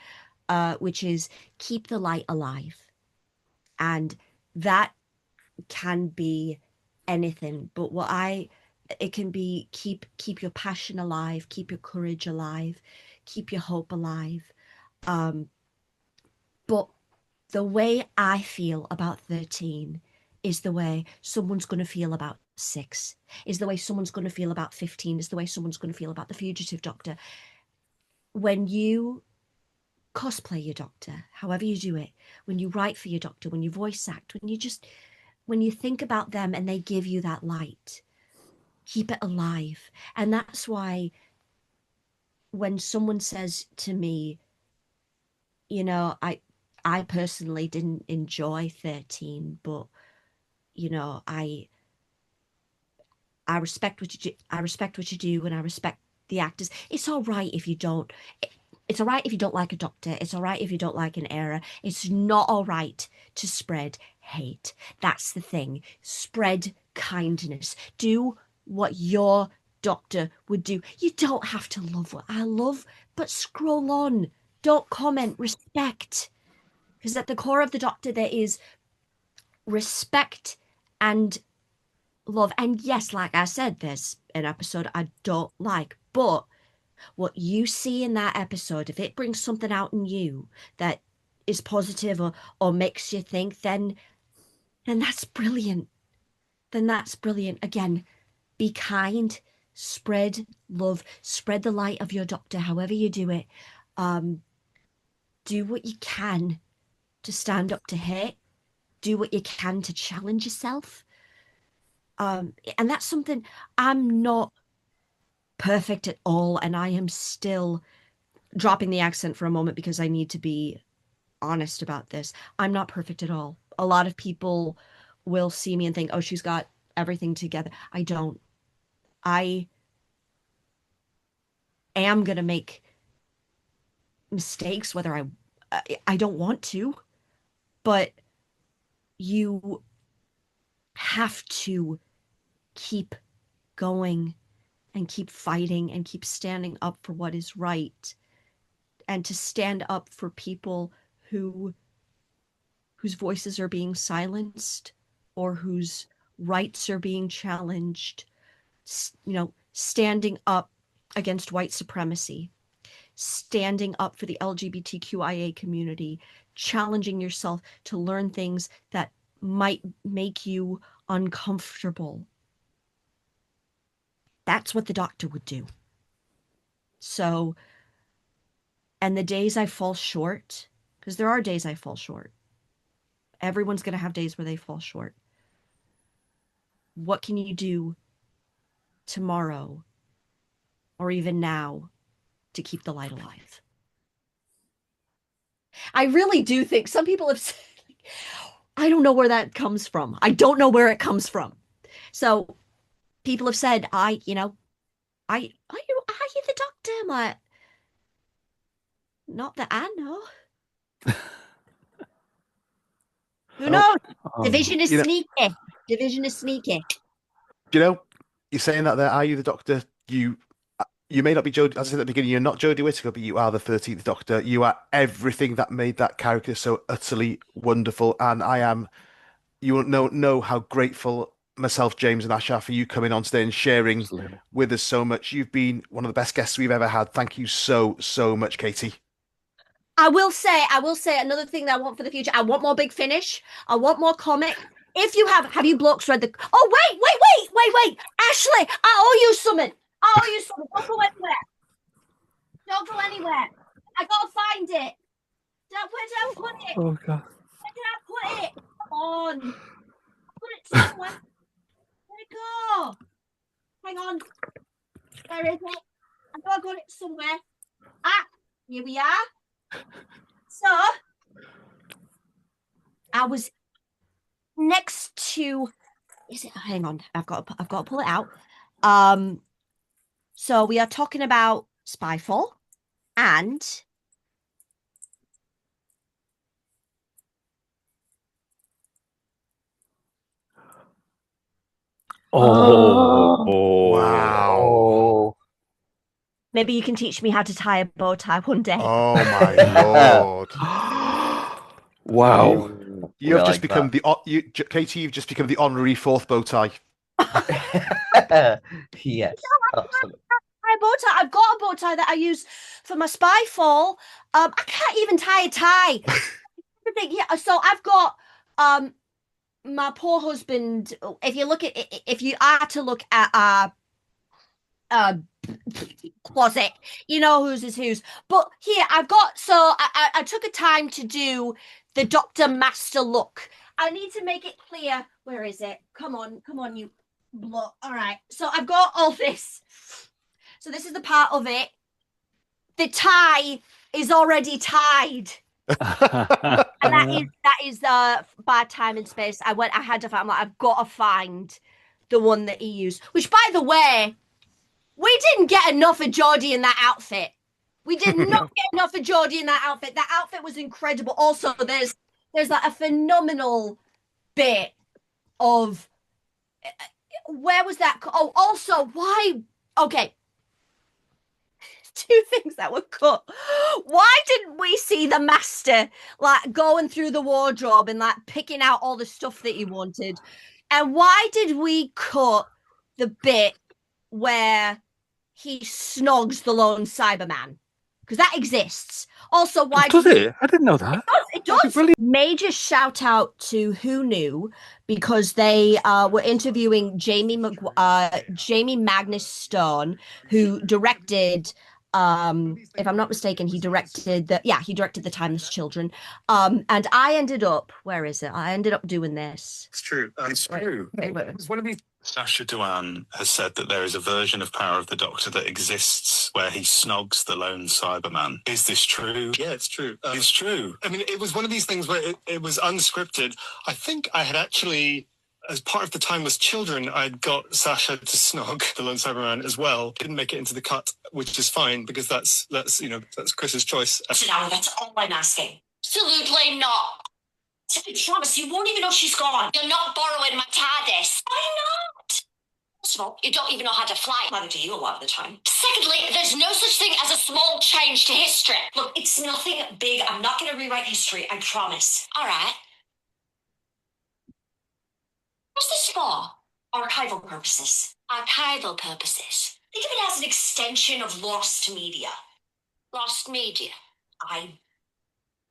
which is keep the light alive. And that can be anything, but it can be keep your passion alive, keep your courage alive, keep your hope alive. But the way I feel about 13 is the way someone's going to feel about 6, is the way someone's going to feel about 15, is the way someone's going to feel about the Fugitive Doctor. When you cosplay your Doctor, however you do it, when you write for your Doctor, when you voice act, when you think about them and they give you that light, keep it alive. And that's why when someone says to me, you know, I personally didn't enjoy 13, but you know, I respect what you do. I respect what you do, and I respect the actors. It's all right if you don't. It's all right if you don't like a Doctor. It's all right if you don't like an era. It's not all right to spread hate. That's the thing. Spread kindness. Do what your Doctor would do. You don't have to love what I love, but scroll on. Don't comment. Respect. Because at the core of the Doctor, there is respect and love. And yes, like I said, there's an episode I don't like, but what you see in that episode, if it brings something out in you that is positive or makes you think, then that's brilliant. Then that's brilliant. Again, be kind, spread love, spread the light of your Doctor, however you do it. Do what you can to stand up to hate. Do what you can to challenge yourself. And that's something I'm not perfect at all, and I am still dropping the accent for a moment because I need to be honest about this. I'm not perfect at all. A lot of people will see me and think, oh, she's got everything together. I don't. I am going to make mistakes, whether I don't want to, but you have to keep going and keep fighting and keep standing up for what is right, and to stand up for people whose voices are being silenced or whose rights are being challenged. You know, standing up against white supremacy, standing up for the LGBTQIA community, challenging yourself to learn things that might make you uncomfortable. That's what the Doctor would do. So, and the days I fall short, because there are days I fall short. Everyone's going to have days where they fall short. What can you do tomorrow or even now to keep the light alive? I really do think some people have said, I don't know where that comes from. I don't know where it comes from. So people have said, are you the Doctor? I'm like, not that I know. Who knows? Division is sneaky. Division is sneaky. You know, you're saying that there, are you the Doctor? You may not be Jodie, as I said at the beginning, you're not Jodie Whittaker, but you are the 13th Doctor. You are everything that made that character so utterly wonderful. And you won't know how grateful myself, James, and Ash are for you coming on today and sharing with us so much. You've been one of the best guests we've ever had. Thank you so, so much, Katie. I will say another thing that I want for the future. I want more Big Finish. I want more comic. If you have you blokes read the? Oh wait, Ashley, I owe you something. Don't go anywhere. Don't go anywhere. I gotta find it. Where did I put it? Oh God. Where did I put it? Come on. Put it somewhere. Where'd it go? Hang on. Where is it? I know I got it somewhere. Ah, here we are. So I was next to. Is it? Hang on. I've got to pull it out. So we are talking about Spyfall and Wow. Oh. Maybe you can teach me how to tie a bow tie one day. Oh my lord. Wow. You have I just like become Katie, you've just become the honorary fourth bow tie. Yes, absolutely. A bow tie. I've got a bow tie that I use for my spy fall. I can't even tie a tie. Yeah, so I've got my poor husband. If you are to look at our closet, you know whose is whose. But here I've got. So I took a time to do the Doctor Master look. I need to make it clear. Where is it? Come on, you block. All right. So I've got all this. So this is the part of it. The tie is already tied. And that is by time and space. I had to find. I'm like, I've got to find the one that he used. Which, by the way, we didn't get enough of Jodie in that outfit. We did not get enough of Jodie in that outfit. That outfit was incredible. Also, there's like a phenomenal bit of where was that? Oh, also, why? Okay. Two things that were cut. Why didn't we see the master like going through the wardrobe and like picking out all the stuff that he wanted? And why did we cut the bit where he snogs the lone Cyberman? Because that exists. Also, why does it? I didn't know that. It does. Major shout out to Who Knew, because they were interviewing Jamie Magnus Stone, who directed. If I'm not mistaken, he directed the Timeless Children. And I ended up, where is it? I ended up doing this. It's true. It's true. It's one of these. Sacha Dhawan has said that there is a version of Power of the Doctor that exists where he snogs the lone Cyberman. Is this true? Yeah, it's true. It's true. I mean, it was one of these things where it was unscripted. I think I had actually, as part of the Timeless Children, I'd got Sacha to snog the lone Cyberman as well. Didn't make it into the cut, which is fine because that's Chris's choice. So now that's all I'm asking. Absolutely not. I promise you won't even know she's gone. You're not borrowing my TARDIS. Why not? First of all, you don't even know how to fly. Neither do you a lot of the time. Secondly, there's no such thing as a small change to history. Look, it's nothing big. I'm not going to rewrite history. I promise. All right. What's this for? Archival purposes. Archival purposes. Think of it as an extension of lost media. Lost media. I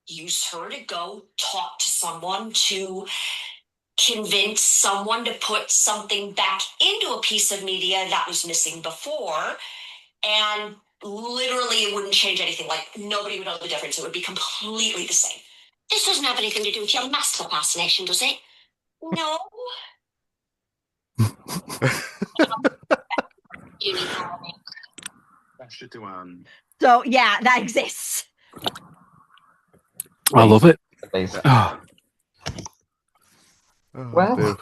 used her to go talk to someone to convince someone to put something back into a piece of media that was missing before. And literally it wouldn't change anything. Like nobody would know the difference. It would be completely the same. This doesn't have anything to do with your master fascination, does it? No. You need help. Sacha Dhawan. So yeah, that exists. I love it. Amazing. Oh, Well, dear. I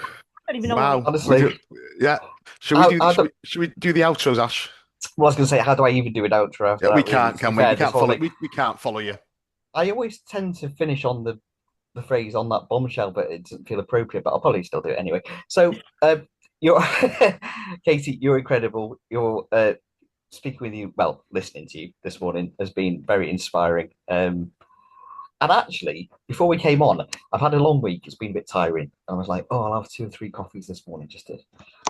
don't even know. Wow. Honestly. Yeah. Should we do the outros, Ash? Well, I was going to say, how do I even do an outro after Yeah, that? we can't, can we? Fair, We can't this follow. one, We can't follow you. I always tend to finish on the phrase on that bombshell, but it doesn't feel appropriate. But I'll probably still do it anyway. So, you're Katie, you're incredible. You're speaking with you, well, listening to you this morning has been very inspiring. And actually, before we came on, I've had a long week. It's been a bit tiring. I was like, oh, I'll have 2 or 3 coffees this morning.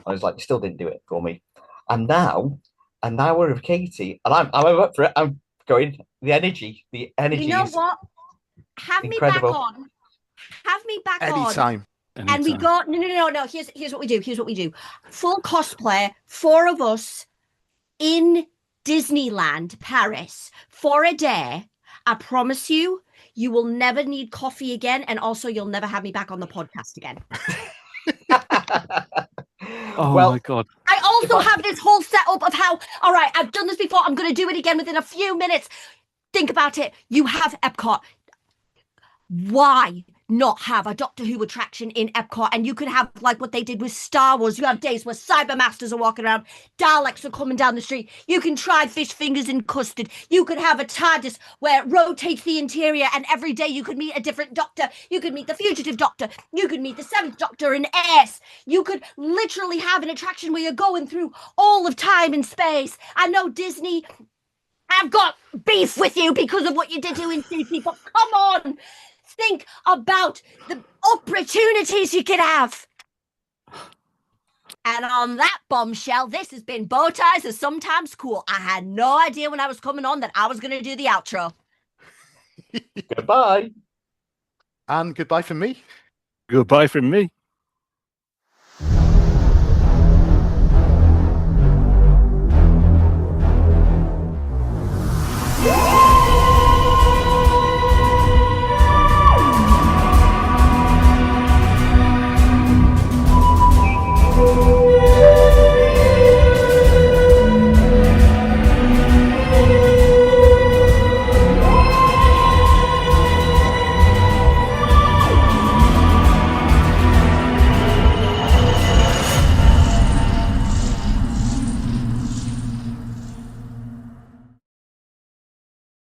I was like, you still didn't do it for me. And now we're with Katie, and I'm up for it. I'm going. The energy. You know what? Have incredible. Me back on. Have me back Anytime. on. And we go. No. Here's what we do. Full cosplay. 4 of us in Disneyland, Paris, for a day. I promise you. You will never need coffee again, and also you'll never have me back on the podcast again. oh my God. I also have this whole setup of how, all right, I've done this before. I'm going to do it again within a few minutes. Think about it. You have Epcot. Why not have a Doctor Who attraction in Epcot, and you could have like what they did with Star Wars. You have days where Cybermasters are walking around, Daleks are coming down the street. You can try fish fingers in custard. You could have a TARDIS where it rotates the interior, and every day you could meet a different Doctor. You could meet the Fugitive Doctor. You could meet the Seventh Doctor in S. You could literally have an attraction where you're going through all of time and space. I know Disney, I've got beef with you because of what you did to NCT, but come on, think about the opportunities you could have. And on that bombshell, this has been Bow Ties Are Sometimes Cool. I had no idea when I was coming on that I was going to do the outro. Goodbye. And goodbye from me. Goodbye from me.